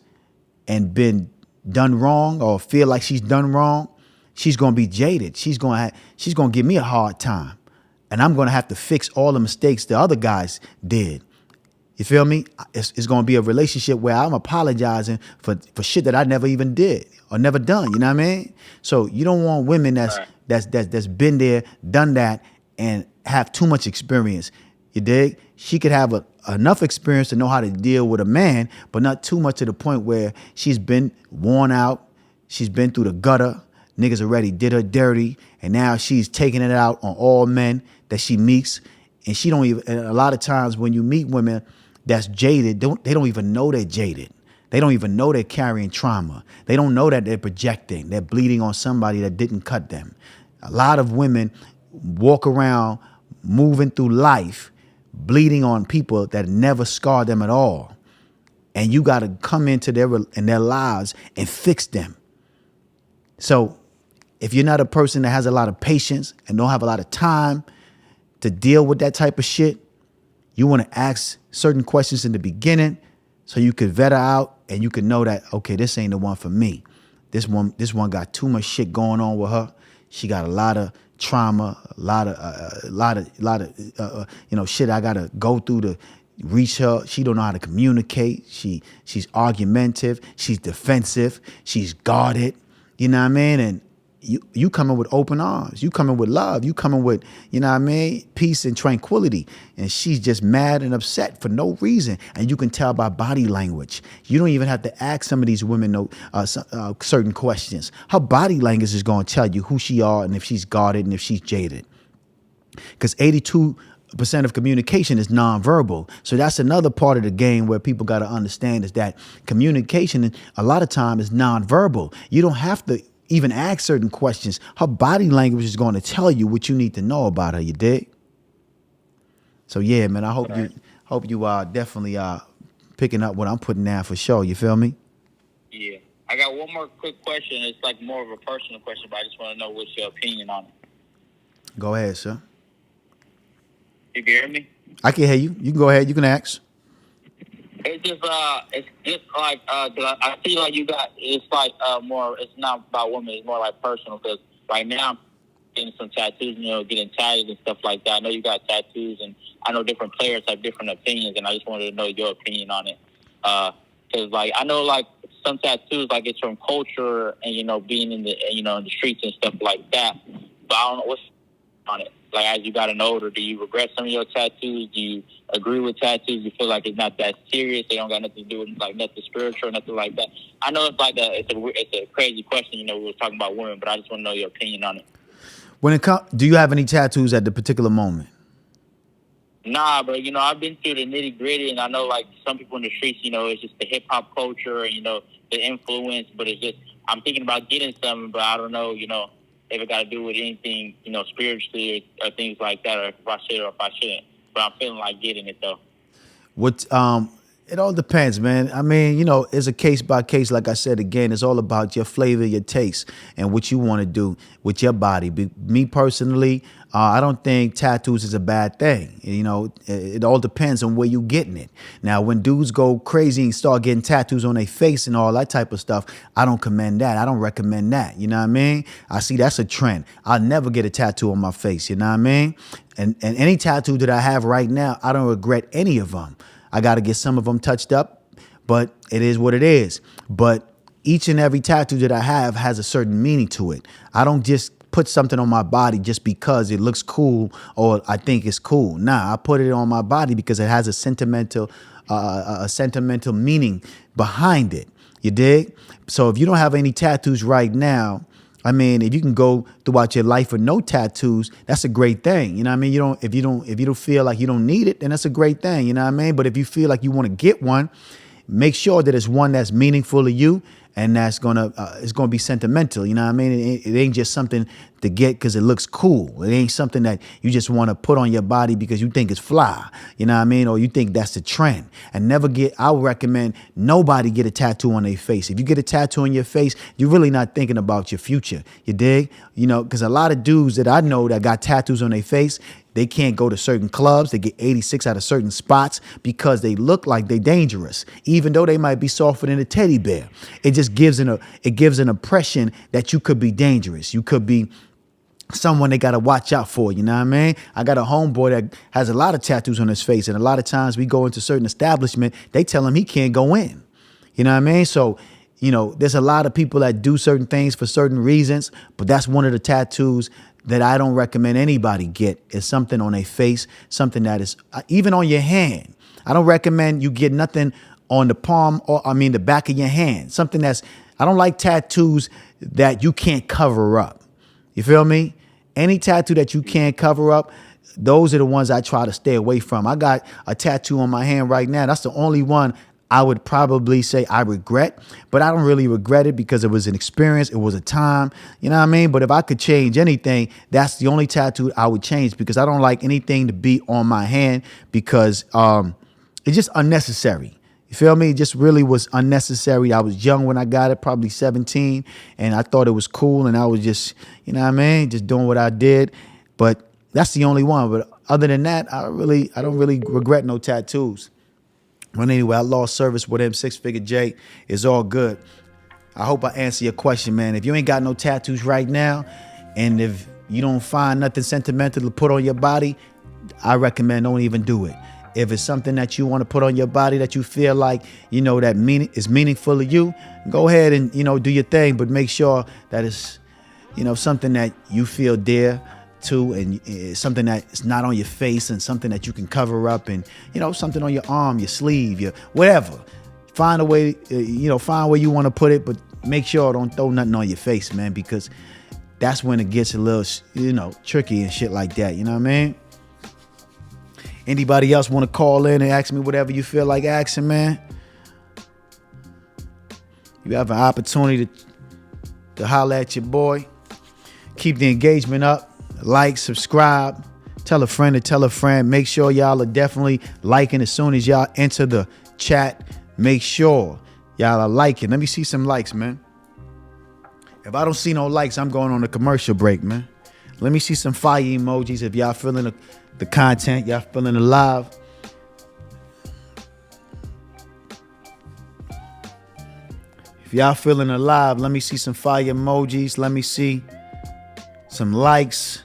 [SPEAKER 3] and been done wrong or feel like she's done wrong, she's going to be jaded. She's going to give me a hard time. And I'm going to have to fix all the mistakes the other guys did. You feel me? It's going to be a relationship where I'm apologizing for shit that I never even did or never done. You know what I mean? So you don't want women that's been there, done that, and have too much experience. You dig? She could have enough experience to know how to deal with a man, but not too much to the point where she's been worn out. She's been through the gutter. Niggas already did her dirty, and now she's taking it out on all men that she meets. And she don't even. And a lot of times when you meet women that's jaded, they don't even know they're jaded. They don't even know they're carrying trauma. They don't know that they're projecting. They're bleeding on somebody that didn't cut them. A lot of women walk around moving through life bleeding on people that never scarred them at all. And you got to come into their lives and fix them. So if you're not a person that has a lot of patience and don't have a lot of time to deal with that type of shit, you want to ask certain questions in the beginning so you could vet her out and you can know that, okay, this ain't the one for me. This one got too much shit going on with her. She got a lot of trauma, a lot of shit I gotta go through to reach her. She don't know how to communicate. She's argumentative. She's defensive. She's guarded. You know what I mean? And you coming with open arms. You coming with love. You coming with, you know what I mean, peace and tranquility. And she's just mad and upset for no reason. And you can tell by body language. You don't even have to ask some of these women certain questions. Her body language is going to tell you who she are and if she's guarded and if she's jaded. Because 82% of communication is nonverbal. So that's another part of the game where people got to understand is that communication a lot of time is nonverbal. You don't have to even ask certain questions. Her body language is going to tell you what you need to know about her. You dig? So yeah, man, I hope you are definitely picking up what I'm putting down for sure. You feel me?
[SPEAKER 7] Yeah. I got one more quick question. It's like more of a personal question, but I just want to know what's your opinion on it.
[SPEAKER 3] Go ahead, sir.
[SPEAKER 7] You can hear me?
[SPEAKER 3] I can hear you. You can go ahead. You can ask.
[SPEAKER 7] It's just like, 'cause I feel like you got, it's like more, it's not about women, it's more like personal, because right now I'm getting some tattoos, getting tatted and stuff like that. I know you got tattoos, and I know different players have different opinions, and I just wanted to know your opinion on it. Because, like, I know, like, some tattoos, like, it's from culture and, being in the, in the streets and stuff like that, but I don't know what's on it. Like, as you gotten older, do you regret some of your tattoos? Do you agree with tattoos? You feel like it's not that serious? They don't got nothing to do with, like, nothing spiritual or nothing like that? I know it's like it's a crazy question. We were talking about women, but I just want to know your opinion on it.
[SPEAKER 3] Do you have any tattoos at the particular moment?
[SPEAKER 7] Nah, but I've been through the nitty gritty, and I know like some people in the streets, it's just the hip hop culture and the influence. But it's just I'm thinking about getting something, but I don't know, if it got to do with anything, spiritually or things like that, or if I should or if I shouldn't. But I'm feeling like getting it though.
[SPEAKER 3] It all depends, man. I mean, it's a case by case. Like I said, again, it's all about your flavor, your taste, and what you want to do with your body. Me personally, I don't think tattoos is a bad thing. It all depends on where you're getting it. Now, when dudes go crazy and start getting tattoos on their face and all that type of stuff, I don't commend that. I don't recommend that. You know what I mean? I see that's a trend. I'll never get a tattoo on my face. You know what I mean? And any tattoo that I have right now, I don't regret any of them. I got to get some of them touched up, but it is what it is. But each and every tattoo that I have has a certain meaning to it. I don't just put something on my body just because it looks cool or I think it's cool. Nah, I put it on my body because it has a sentimental meaning behind it. You dig? So if you don't have any tattoos right now, I mean, if you can go throughout your life with no tattoos, that's a great thing. You know what I mean? If you don't feel like you don't need it, then that's a great thing. You know what I mean? But if you feel like you want to get one, make sure that it's one that's meaningful to you and that's it's gonna be sentimental. You know what I mean? It ain't just something to get because it looks cool. It ain't something that you just want to put on your body because you think it's fly. You know what I mean? Or you think that's the trend. And I would recommend nobody get a tattoo on their face. If you get a tattoo on your face, you're really not thinking about your future. You dig? You know, because a lot of dudes that I know that got tattoos on their face, they can't go to certain clubs. They get 86 out of certain spots because they look like they're dangerous, even though they might be softer than a teddy bear. It just gives an impression that you could be dangerous. You could be someone they got to watch out for. You know what I mean? I got a homeboy that has a lot of tattoos on his face. And a lot of times we go into certain establishment, they tell him he can't go in. You know what I mean? So, you know, there's a lot of people that do certain things for certain reasons, but that's one of the tattoos that I don't recommend anybody get, is something on their face, something that is even on your hand. I don't recommend you get nothing on the palm the back of your hand. I don't like tattoos that you can't cover up. You feel me? Any tattoo that you can't cover up, those are the ones I try to stay away from. I got a tattoo on my hand right now. That's the only one I would probably say I regret, but I don't really regret it because it was an experience. It was a time, you know what I mean? But if I could change anything, that's the only tattoo I would change, because I don't like anything to be on my hand because it's just unnecessary. You feel me? It just really was unnecessary. I was young when I got it, probably 17, and I thought it was cool, and I was just, you know what I mean, just doing what I did. But that's the only one. But other than that, I don't really regret no tattoos. But anyway, I lost service with him, 6 Figure J. It's all good. I hope I answer your question, man. If you ain't got no tattoos right now, and if you don't find nothing sentimental to put on your body, I recommend don't even do it. If it's something that you want to put on your body that you feel like, you know, that is meaningful to you, go ahead and, you know, do your thing. But make sure that it's, you know, something that you feel dear to, and something that's not on your face, and something that you can cover up, and, you know, something on your arm, your sleeve, your whatever. Find a way, find where you want to put it, but make sure don't throw nothing on your face, man, because that's when it gets a little, you know, tricky and shit like that. You know what I mean? Anybody else want to call in and ask me whatever you feel like asking, man? You have an opportunity to holler at your boy. Keep the engagement up. Like, subscribe, tell a friend to tell a friend. Make sure y'all are definitely liking as soon as y'all enter the chat. Make sure y'all are liking. Let me see some likes, man. If I don't see no likes, I'm going on a commercial break, man. Let me see some fire emojis if y'all feeling the content, y'all feeling alive. If y'all feeling alive, let me see some fire emojis. Let me see some likes.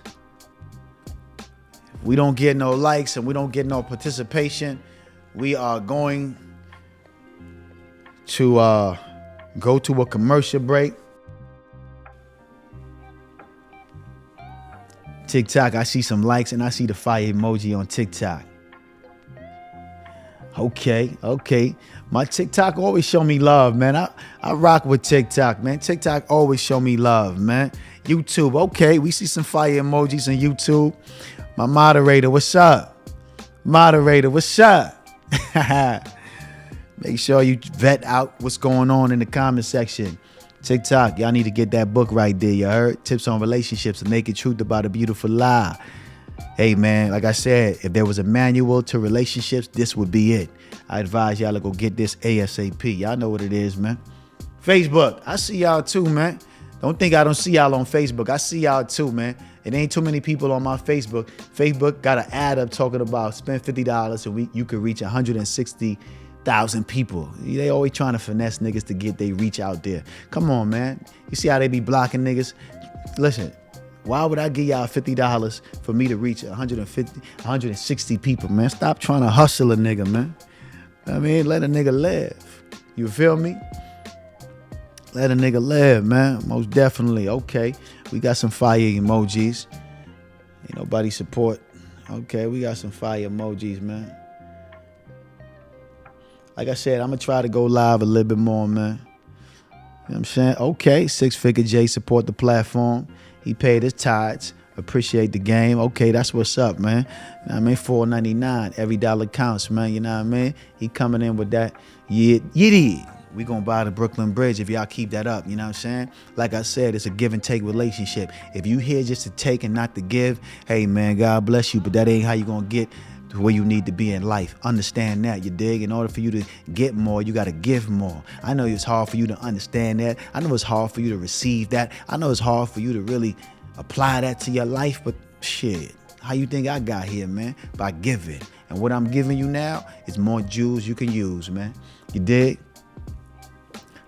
[SPEAKER 3] If we don't get no likes and we don't get no participation, we are going to go to a commercial break. TikTok, I see some likes and I see the fire emoji on TikTok. Okay. My TikTok always show me love, man. I rock with TikTok, man. TikTok always show me love, man. YouTube, okay. We see some fire emojis on YouTube. My moderator, what's up? Make sure you vet out what's going on in the comment section. TikTok, y'all need to get that book right there. You heard? Tips on Relationships, The Naked Truth About a Beautiful Lie. Hey, man, like I said, if there was a manual to relationships, this would be it. I advise y'all to go get this ASAP. Y'all know what it is, man. Facebook, I see y'all too, man. Don't think I don't see y'all on Facebook. I see y'all too, man. It ain't too many people on my Facebook. Facebook got an ad up talking about spend $50 and you could reach 160,000 people. They always trying to finesse niggas to get they reach out there. Come on, man. You see how they be blocking niggas? Listen, why would I give y'all $50 for me to reach 160 people, man? Stop trying to hustle a nigga, man. I mean, let a nigga live. You feel me? Let a nigga live, man. Most definitely. Okay. We got some fire emojis. Ain't nobody support. Okay, we got some fire emojis, man. Like I said, I'm going to try to go live a little bit more, man. what I'm saying? Okay, Six Figure J support the platform. He paid his tithes. Appreciate the game. Okay, that's what's up, man. You know what I mean? $4.99. Every dollar counts, man. You know what I mean? He coming in with that. Yiddy. We gonna buy the Brooklyn Bridge if y'all keep that up. You know what I'm saying? Like I said, it's a give and take relationship. If you here just to take and not to give, hey, man, God bless you. But that ain't how you gonna get to where you need to be in life. Understand that, you dig? In order for you to get more, you got to give more. I know it's hard for you to understand that. I know it's hard for you to receive that. I know it's hard for you to really apply that to your life, but shit, how you think I got here, man? By giving. And what I'm giving you now is more jewels you can use, man. You dig?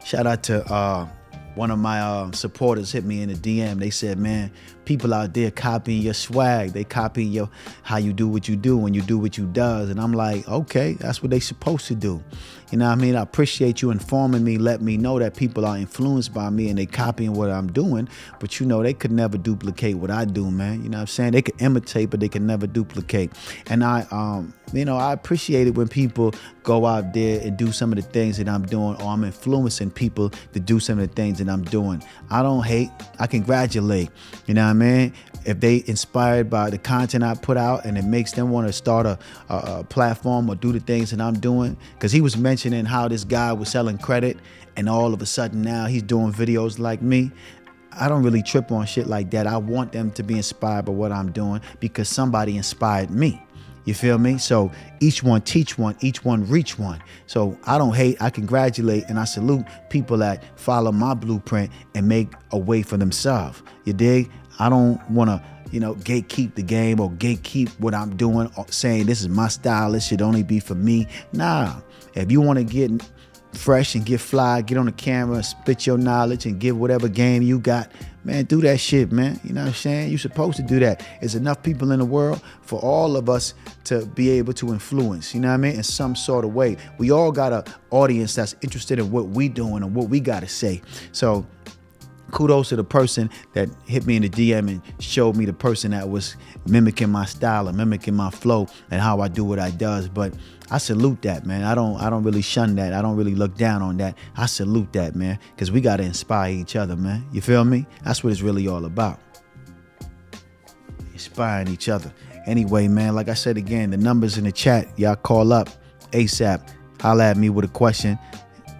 [SPEAKER 3] Shout out to one of my supporters hit me in the DM. They said, man, people out there copying your swag. They copying your how you do what you do when you do what you does. And I'm like, okay, that's what they supposed to do. You know what I mean? I appreciate you informing me, let me know that people are influenced by me and they copying what I'm doing. But you know, they could never duplicate what I do, man. You know what I'm saying? They could imitate, but they can never duplicate. And I appreciate it when people go out there and do some of the things that I'm doing, or I'm influencing people to do some of the things that I'm doing. I don't hate, I congratulate. You know what I mean? If they inspired by the content I put out and it makes them want to start a platform or do the things that I'm doing. Because he was mentioning how this guy was selling credit and all of a sudden now he's doing videos like me. I don't really trip on shit like that. I want them to be inspired by what I'm doing because somebody inspired me. You feel me? So each one teach one, each one reach one. So I don't hate, I congratulate, and I salute people that follow my blueprint and make a way for themselves. You dig? I don't want to, gatekeep the game or gatekeep what I'm doing, or saying this is my style, this should only be for me. Nah, if you want to get fresh and get fly, get on the camera, spit your knowledge and give whatever game you got, man, do that shit, man. You know what I'm saying? You're supposed to do that. There's enough people in the world for all of us to be able to influence, you know what I mean, in some sort of way. We all got an audience that's interested in what we doing and what we got to say. So kudos to the person that hit me in the DM and showed me the person that was mimicking my style and mimicking my flow and how I do what I does. But I salute that, man. I don't really shun that. I don't really look down on that. I salute that, man, because we got to inspire each other, man. You feel me? That's what it's really all about. Inspiring each other. Anyway, man, like I said again, the numbers in the chat, y'all call up ASAP. Holla at me with a question.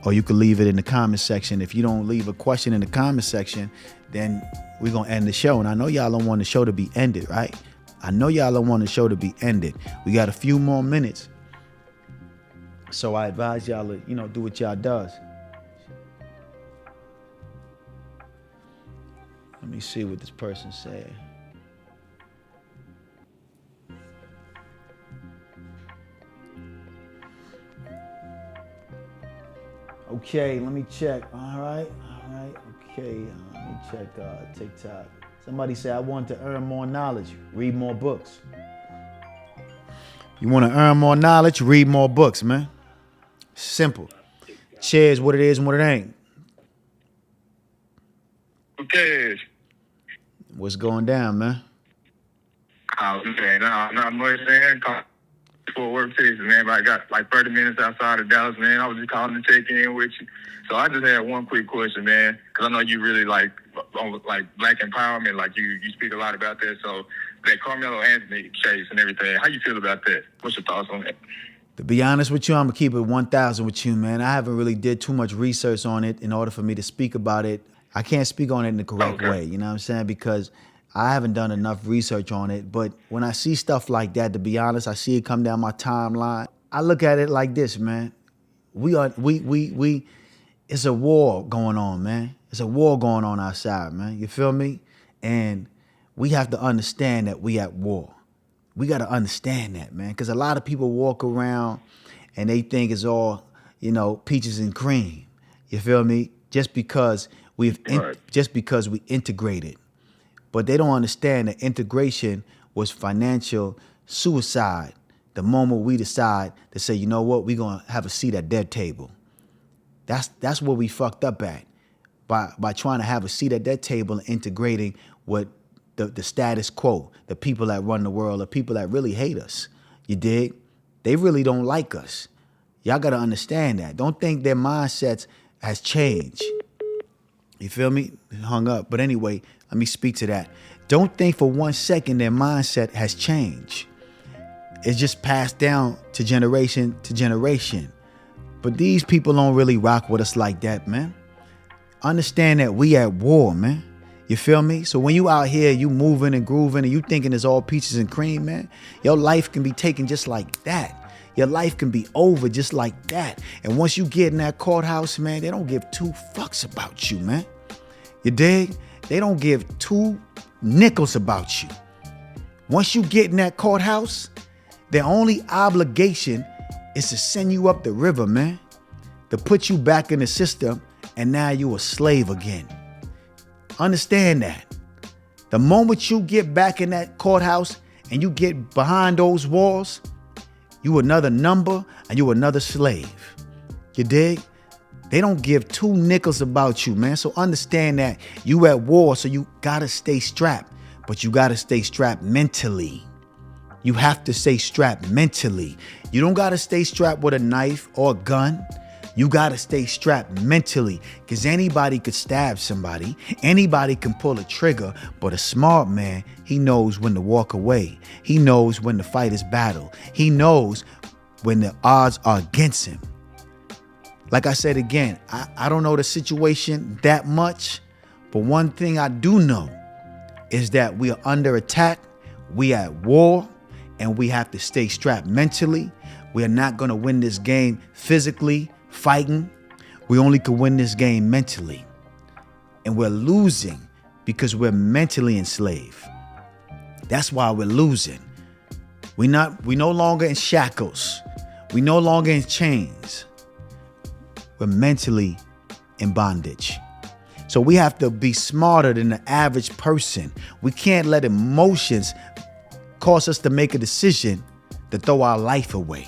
[SPEAKER 3] Or you could leave it in the comment section. If you don't leave a question in the comment section, then we're going to end the show. And I know y'all don't want the show to be ended, right? I know y'all don't want the show to be ended. We got a few more minutes. So I advise y'all to, do what y'all does. Let me see what this person said. Okay, let me check. All right. Okay, let me check TikTok. Somebody said, I want to earn more knowledge, read more books. You want to earn more knowledge, read more books, man. Simple. Cheers, what it is and what it ain't.
[SPEAKER 8] Okay.
[SPEAKER 3] What's going down, man?
[SPEAKER 8] Okay, not much, man. For work Texas, man, but I got like 30 minutes outside of Dallas, man. I was just calling to check in with you. So I just had one quick question, man, because I know you really like black empowerment, like you speak a lot about that. So that Carmelo Anthony case and everything, how you feel about that? What's your thoughts on that?
[SPEAKER 3] To be honest with you, I'm gonna keep it 1,000 with you, man. I haven't really did too much research on it in order for me to speak about it. I can't speak on it in the correct way, you know what I'm saying? Because I haven't done enough research on it. But when I see stuff like that, to be honest, I see it come down my timeline. I look at it like this, man. It's a war going on, man. It's a war going on outside, man. You feel me? And we have to understand that we at war. We got to understand that, man. Because a lot of people walk around and they think it's all, peaches and cream. You feel me? Just because we integrated. But they don't understand that integration was financial suicide the moment we decide to say, you know what, we're going to have a seat at that table. That's where we fucked up at. By trying to have a seat at that table and integrating what the status quo, the people that run the world, the people that really hate us. You dig? They really don't like us. Y'all got to understand that. Don't think their mindsets has changed. You feel me? Hung up. But anyway, let me speak to that. Don't think for 1 second their mindset has changed. It's just passed down to generation. But these people don't really rock with us like that, man. Understand that we at war, man. You feel me? So when you out here, you moving and grooving and you thinking it's all peaches and cream, man, your life can be taken just like that. Your life can be over just like that. And once you get in that courthouse, man, they don't give two fucks about you, man. You dig? They don't give 2 nickels about you. Once you get in that courthouse, their only obligation is to send you up the river, man, to put you back in the system, and now you a slave again. Understand that. The moment you get back in that courthouse and you get behind those walls, you another number and you another slave. You dig? They don't give 2 nickels about you, man. So understand that you at war, so you gotta stay strapped, but you gotta stay strapped mentally. You have to stay strapped mentally. You don't gotta stay strapped with a knife or a gun. You gotta stay strapped mentally, because anybody could stab somebody. Anybody can pull a trigger, but a smart man, he knows when to walk away. He knows when to fight his battle. He knows when the odds are against him. Like I said again, I don't know the situation that much, but one thing I do know is that we are under attack, we at war, and we have to stay strapped mentally. We are not gonna win this game physically, fighting. We only can win this game mentally. And we're losing because we're mentally enslaved. That's why we're losing. We no longer in shackles. We no longer in chains. We're mentally in bondage. So we have to be smarter than the average person. We can't let emotions cause us to make a decision to throw our life away.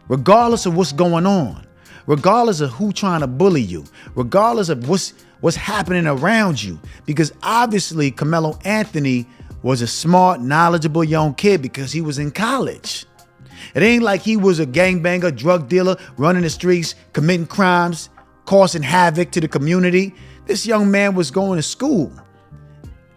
[SPEAKER 3] Regardless of what's going on, regardless of who trying to bully you, regardless of what's happening around you. Because obviously Carmelo Anthony was a smart, knowledgeable young kid because he was in college. It ain't like he was a gangbanger, drug dealer, running the streets, committing crimes, causing havoc to the community. This young man was going to school.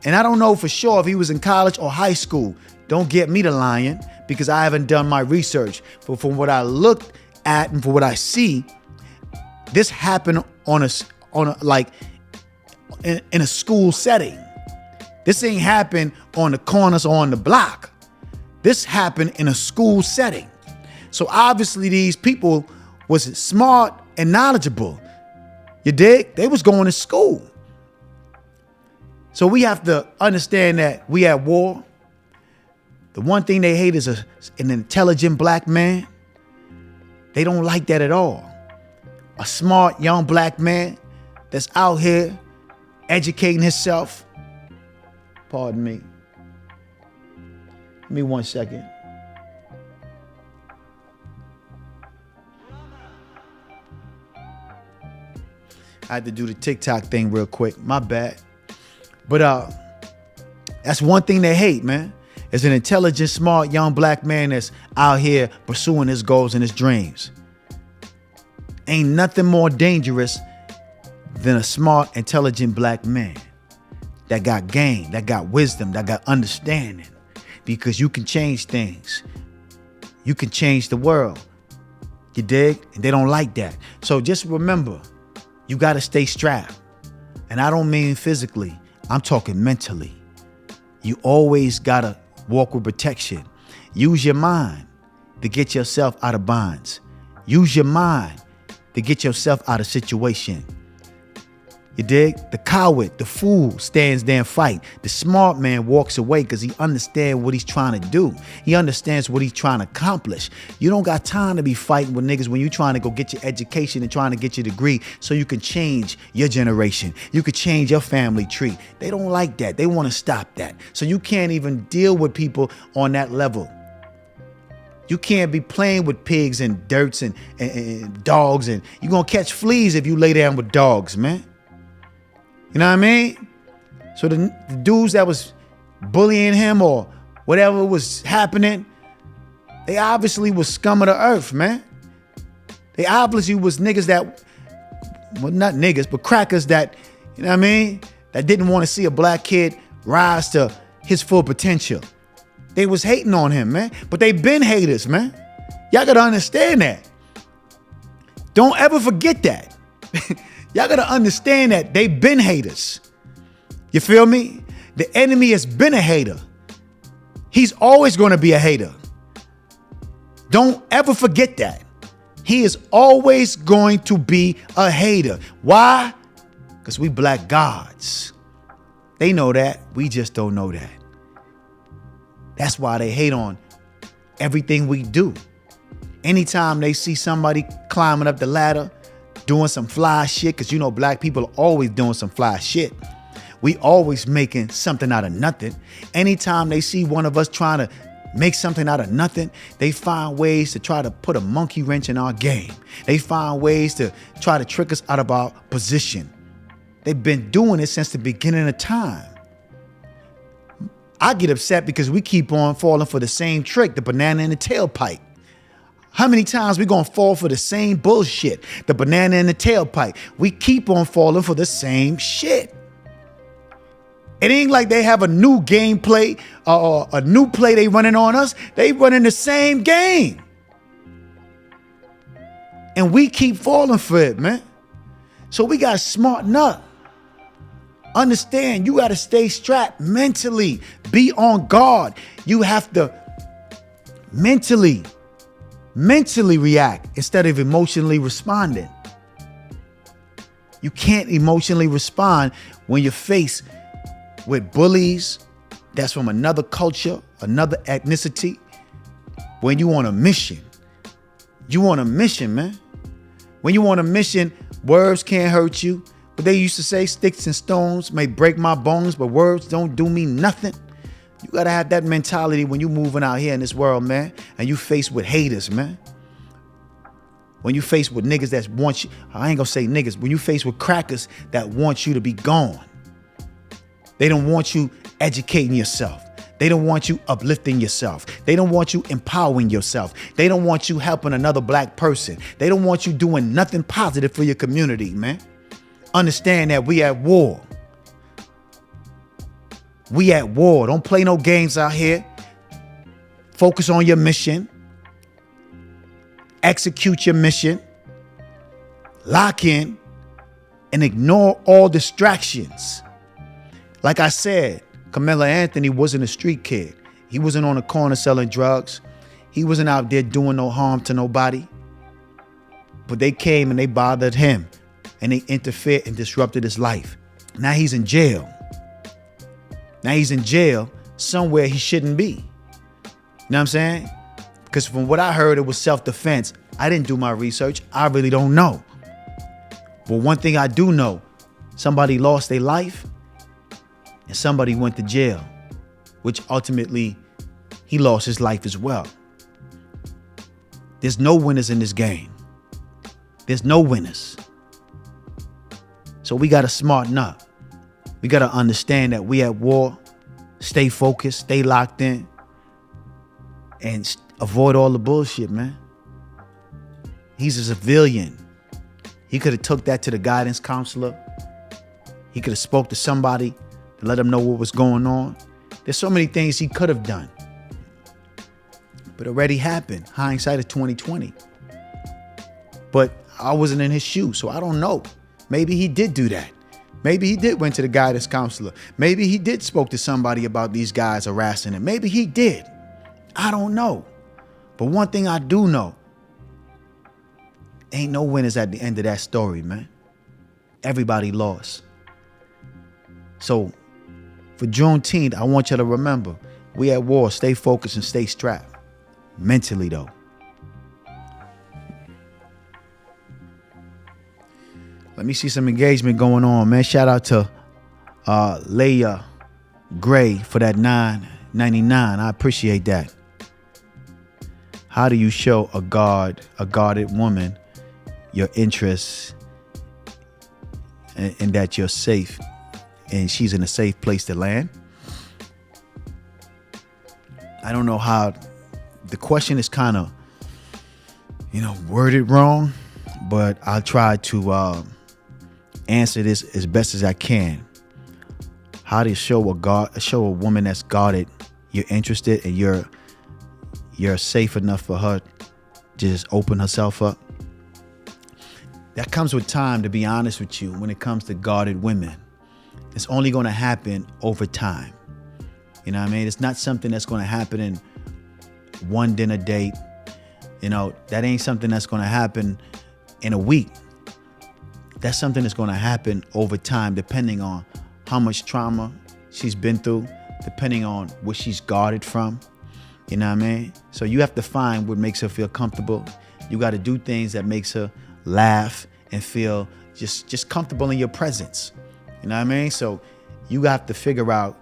[SPEAKER 3] And I don't know for sure if he was in college or high school. Don't get me to lying, because I haven't done my research. But from what I looked at and for what I see, this happened in a school setting. This ain't happened on the corners or on the block. This happened in a school setting. So obviously these people was smart and knowledgeable. You dig? They was going to school. So we have to understand that we at war. The one thing they hate is an intelligent black man. They don't like that at all. A smart young black man that's out here educating himself. Pardon me. Give me 1 second. I had to do the TikTok thing real quick. My bad. But that's one thing they hate, man. Is an intelligent, smart, young black man that's out here pursuing his goals and his dreams. Ain't nothing more dangerous than a smart, intelligent black man that got game, that got wisdom, that got understanding. Because you can change things. You can change the world. You dig? And they don't like that. So just remember, you got to stay strapped. And I don't mean physically. I'm talking mentally. You always got to walk with protection. Use your mind to get yourself out of bonds. Use your mind to get yourself out of situation. You dig? The coward, the fool stands there and fight. The smart man walks away because he understands what he's trying to do. He understands what he's trying to accomplish. You don't got time to be fighting with niggas when you're trying to go get your education and trying to get your degree so you can change your generation. You could change your family tree. They don't like that. They want to stop that. So you can't even deal with people on that level. You can't be playing with pigs and dirts and dogs, and you're going to catch fleas if you lay down with dogs, man. You know what I mean? So the dudes that was bullying him or whatever was happening, they obviously was scum of the earth, man. They obviously was niggas that, well, not niggas, but crackers that You know what I mean? That didn't want to see a black kid rise to his full potential. They was hating on him, man. But they been haters, man. Y'all gotta understand that. Don't ever forget that. Y'all gotta understand that they been haters. You feel me? The enemy has been a hater. He's always gonna be a hater. Don't ever forget that. He is always going to be a hater. Why? Because we black gods. They know that. We just don't know that. That's why they hate on everything we do. Anytime they see somebody climbing up the ladder, doing some fly shit, because you know black people are always doing some fly shit. We always making something out of nothing. Anytime they see one of us trying to make something out of nothing, they find ways to try to put a monkey wrench in our game. They find ways to try to trick us out of our position. They've been doing it since the beginning of time. I get upset because we keep on falling for the same trick, the banana in the tailpipe. How many times we gonna fall for the same bullshit, the banana in the tailpipe? We keep on falling for the same shit. It ain't like they have a new gameplay or a new play they running on us. They running the same game. And we keep falling for it, man. So we gotta smarten up. Understand, you gotta stay strapped mentally. Be on guard. You have to mentally react instead of emotionally responding. You can't emotionally respond when you're faced with bullies that's from another culture, another ethnicity. When you on a mission, man. When you on a mission, words can't hurt you. But they used to say sticks and stones may break my bones, but words don't do me nothing. You gotta have that mentality when you moving out here in this world, man, and you faced with haters, man. When you faced with niggas that want you, I ain't gonna say niggas, when you faced with crackers that want you to be gone. They don't want you educating yourself. They don't want you uplifting yourself. They don't want you empowering yourself. They don't want you helping another black person. They don't want you doing nothing positive for your community, man. Understand that we at war. We at war. Don't play no games out here. Focus on your mission. Execute your mission. Lock in and ignore all distractions. Like I said, Camilla Anthony wasn't a street kid. He wasn't on the corner selling drugs. He wasn't out there doing no harm to nobody. But they came and they bothered him and they interfered and disrupted his life. Now he's in jail. Now he's in jail somewhere he shouldn't be. You know what I'm saying? Because from what I heard, it was self-defense. I didn't do my research. I really don't know. But one thing I do know, somebody lost their life and somebody went to jail, which ultimately he lost his life as well. There's no winners in this game. There's no winners. So we got to smarten up. We got to understand that we at war. Stay focused, stay locked in, and avoid all the bullshit, man. He's a civilian. He could have took that to the guidance counselor. He could have spoke to somebody to let him know what was going on. There's so many things he could have done. But it already happened. Hindsight is 2020. But I wasn't in his shoes, so I don't know. Maybe he did do that. Maybe he did went to the guidance counselor. Maybe he did spoke to somebody about these guys harassing him. Maybe he did. I don't know. But one thing I do know, ain't no winners at the end of that story, man. Everybody lost. So for Juneteenth, I want you to remember, we at war. Stay focused and stay strapped. Mentally, though. Let me see some engagement going on, man. Shout out to Leia Gray for that $9.99. I appreciate that. How do you show a guarded woman your interests and that you're safe and she's in a safe place to land? I don't know how the question is kind of, worded wrong, but I'll try to answer this as best as I can. How do you show a woman that's guarded, you're interested and you're safe enough for her to just open herself up? That comes with time, to be honest with you, when it comes to guarded women. It's only going to happen over time. You know what I mean? It's not something that's going to happen in one dinner date. You know, that ain't something that's going to happen in a week. That's something that's going to happen over time, depending on how much trauma she's been through, depending on what she's guarded from. You know what I mean? So you have to find what makes her feel comfortable. You got to do things that makes her laugh and feel just comfortable in your presence. You know what I mean? So you have to figure out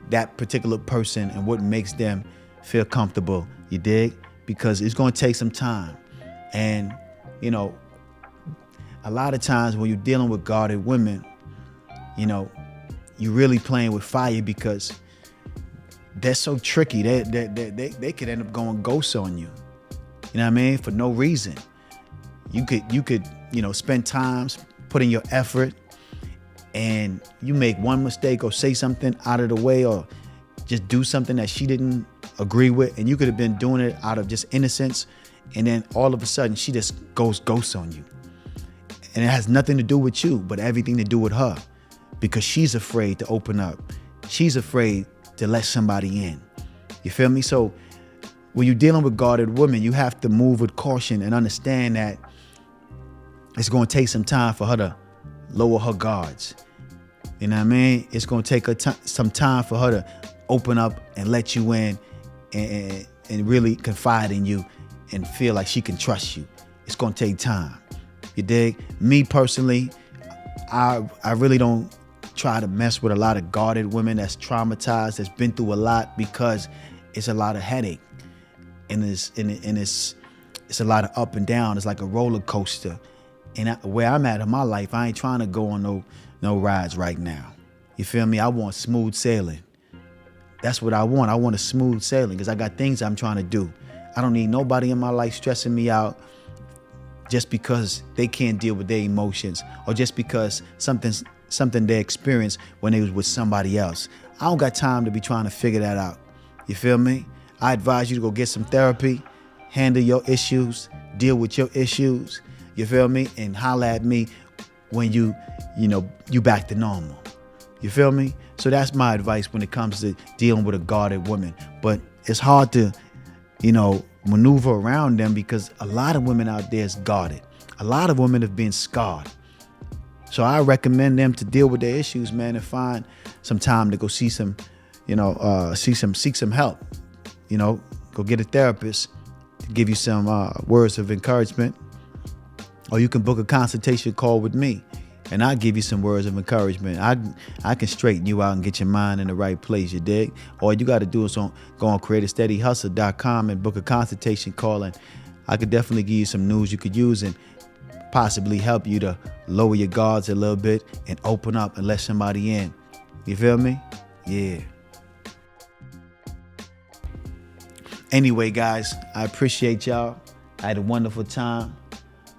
[SPEAKER 3] that particular person and what makes them feel comfortable. You dig? Because it's going to take some time. And, you know, a lot of times when you're dealing with guarded women, you know, you're really playing with fire because they're so tricky. They could end up going ghost on you. You know what I mean? For no reason. You could, you know, spend time putting your effort, and you make one mistake or say something out of the way or just do something that she didn't agree with, and you could have been doing it out of just innocence, and then all of a sudden she just goes ghost on you. And it has nothing to do with you, but everything to do with her, because she's afraid to open up. She's afraid to let somebody in. You feel me? So when you're dealing with guarded women, you have to move with caution and understand that it's going to take some time for her to lower her guards. You know what I mean? It's going to take her some time for her to open up and let you in and really confide in you and feel like she can trust you. It's going to take time. You dig? Me personally, I really don't try to mess with a lot of guarded women that's traumatized, that's been through a lot, because it's a lot of headache. And it's a lot of up and down. It's like a roller coaster. And where I'm at in my life, I ain't trying to go on no rides right now. You feel me? I want smooth sailing. That's what I want. I want a smooth sailing because I got things I'm trying to do. I don't need nobody in my life stressing me out just because they can't deal with their emotions, or just because something they experienced when they was with somebody else. I don't got time to be trying to figure that out. You feel me? I advise you to go get some therapy, handle your issues, deal with your issues. You feel me? And holler at me when you back to normal. You feel me? So that's my advice when it comes to dealing with a guarded woman. But it's hard to, maneuver around them because a lot of women out there is guarded. A lot of women have been scarred. So I recommend them to deal with their issues, man, and find some time to go seek some help. Go get a therapist to give you some words of encouragement. Or you can book a consultation call with me, and I'll give you some words of encouragement. I can straighten you out and get your mind in the right place, you dig? All you got to do is go on creatorsteadyhustle.com and book a consultation call, and I could definitely give you some news you could use and possibly help you to lower your guards a little bit and open up and let somebody in. You feel me? Yeah. Anyway, guys, I appreciate y'all. I had a wonderful time.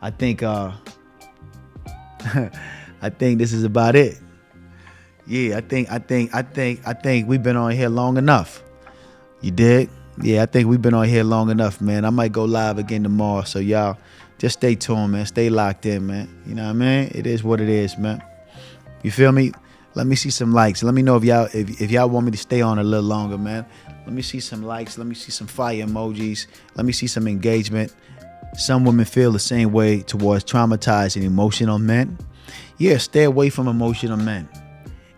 [SPEAKER 3] I think I think this is about it. Yeah, I think we've been on here long enough. You dig? Yeah, I think we've been on here long enough, man. I might go live again tomorrow, so y'all just stay tuned, man. Stay locked in, man. You know what I mean? It is what it is, man. You feel me? Let me see some likes. Let me know if y'all want me to stay on a little longer, man. Let me see some likes. Let me see some fire emojis. Let me see some engagement. Some women feel the same way towards traumatized and emotional men. Yeah, stay away from emotional men.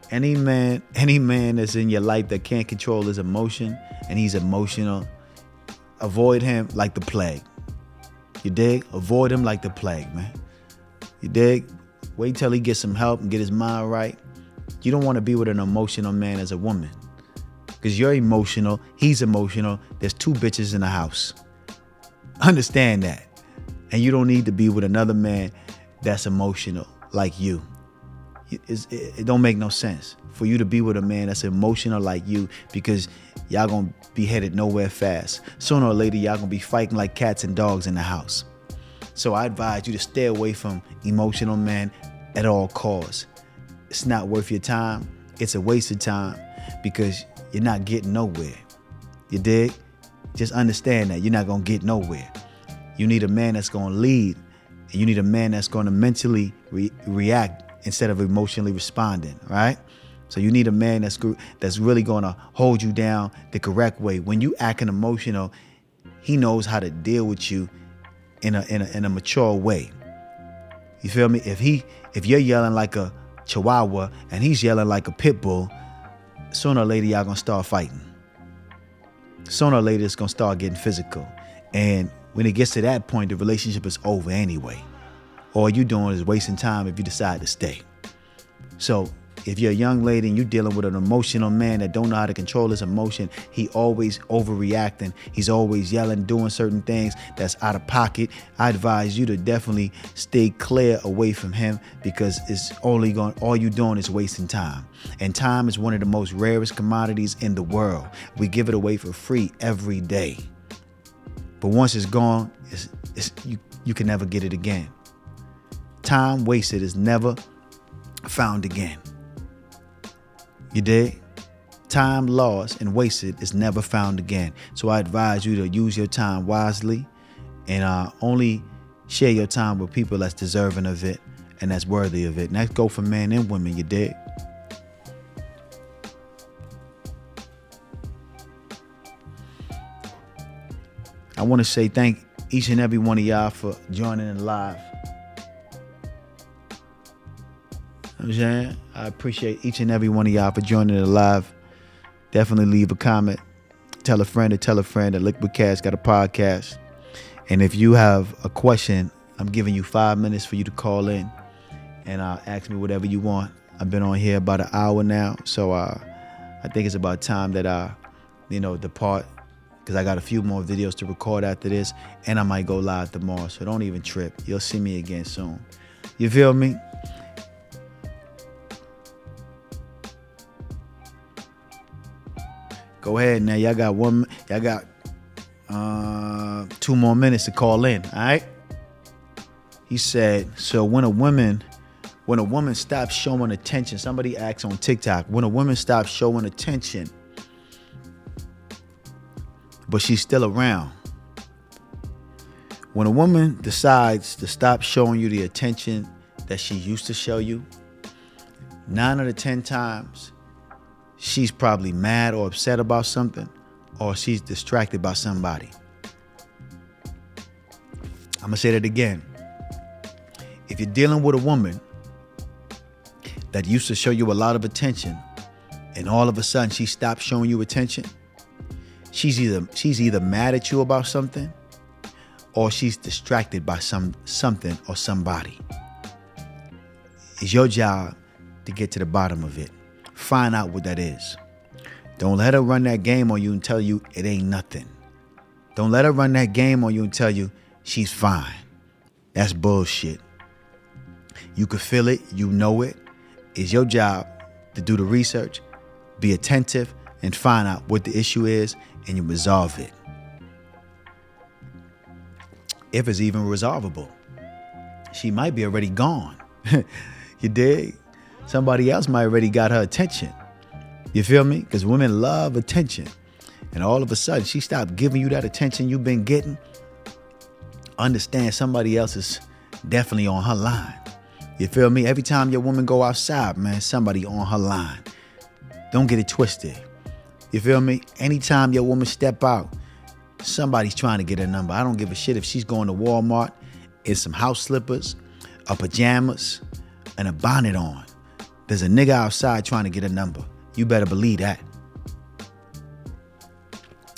[SPEAKER 3] Any man that's in your life that can't control his emotion and he's emotional, avoid him like the plague. You dig? Avoid him like the plague, man. You dig? Wait till he gets some help and get his mind right. You don't want to be with an emotional man as a woman, because you're emotional, he's emotional. There's two bitches in the house. Understand that. And you don't need to be with another man that's emotional like you. It don't make no sense for you to be with a man that's emotional like you, because y'all gonna be headed nowhere fast. Sooner or later, y'all gonna be fighting like cats and dogs in the house. So I advise you to stay away from emotional men at all costs. It's not worth your time. It's a waste of time because you're not getting nowhere. You dig? Just understand that you're not going to get nowhere. You need a man that's going to lead, and you need a man that's going to mentally react instead of emotionally responding, right? So you need a man that's really going to hold you down the correct way. When you acting emotional, he knows how to deal with you in a mature way. You feel me? If you're yelling like a chihuahua and he's yelling like a pit bull, sooner or later y'all gonna start fighting. Sooner or later it's gonna start getting physical. And when it gets to that point, the relationship is over anyway. All you doing is wasting time if you decide to stay. So if you're a young lady and you're dealing with an emotional man that don't know how to control his emotion, he always overreacting, he's always yelling, doing certain things that's out of pocket, I advise you to definitely stay clear away from him because it's all you're doing is wasting time. And time is one of the most rarest commodities in the world. We give it away for free every day. But once it's gone, you can never get it again. Time wasted is never found again. You dig? Time lost and wasted is never found again. So I advise you to use your time wisely and only share your time with people that's deserving of it and that's worthy of it. And that go for men and women, you dig? I want to say thank each and every one of y'all for joining in live. You know what I'm saying? I appreciate each and every one of y'all for joining it live. Definitely leave a comment. Tell a friend that Liquid Cash got a podcast. And if you have a question, I'm giving you 5 minutes for you to call in and ask me whatever you want. I've been on here about an hour now, so I think it's about time that I, depart because I got a few more videos to record after this, and I might go live tomorrow. So don't even trip. You'll see me again soon. You feel me? Go ahead now. Y'all got 2 more minutes to call in. All right. He said, so when a woman stops showing attention, somebody asked on TikTok, when a woman stops showing attention, but she's still around. When a woman decides to stop showing you the attention that she used to show you, 9 out of 10 times, she's probably mad or upset about something, or she's distracted by somebody. I'm gonna say that again. If you're dealing with a woman that used to show you a lot of attention, and all of a sudden she stopped showing you attention, she's either mad at you about something, or she's distracted by something or somebody. It's your job to get to the bottom of it. Find out what that is. Don't let her run that game on you and tell you it ain't nothing. Don't let her run that game on you and tell you she's fine. That's bullshit. You can feel it, you know it. It's your job to do the research, be attentive, and find out what the issue is, and you resolve it. If it's even resolvable. She might be already gone. You dig? Somebody else might already got her attention. You feel me? Because women love attention. And all of a sudden, she stopped giving you that attention you've been getting. Understand somebody else is definitely on her line. You feel me? Every time your woman go outside, man, somebody on her line. Don't get it twisted. You feel me? Anytime your woman step out, somebody's trying to get her number. I don't give a shit if she's going to Walmart in some house slippers, or pajamas, and a bonnet on. There's a nigga outside trying to get a number. You better believe that.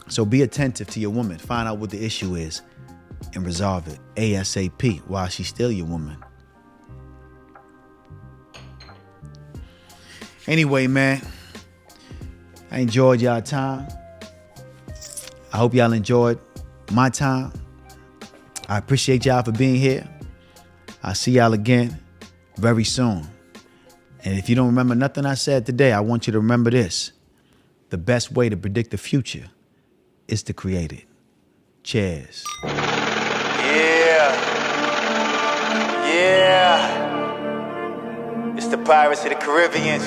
[SPEAKER 3] So be attentive to your woman. Find out what the issue is and resolve it ASAP while she's still your woman. Anyway, man, I enjoyed y'all time. I hope y'all enjoyed my time. I appreciate y'all for being here. I'll see y'all again very soon. And if you don't remember nothing I said today, I want you to remember this. The best way to predict the future is to create it. Cheers.
[SPEAKER 5] Yeah.
[SPEAKER 3] the Pirates of the Caribbean.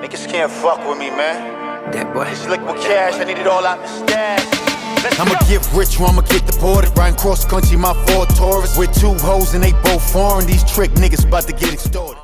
[SPEAKER 3] Niggas can't fuck with me, man.
[SPEAKER 2] That boy.
[SPEAKER 3] It's liquid cash, I need it all out the stash.
[SPEAKER 5] I'ma get rich or I'ma get deported. Riding cross country, my Ford Taurus. With two hoes and they both foreign. These trick niggas about to get extorted.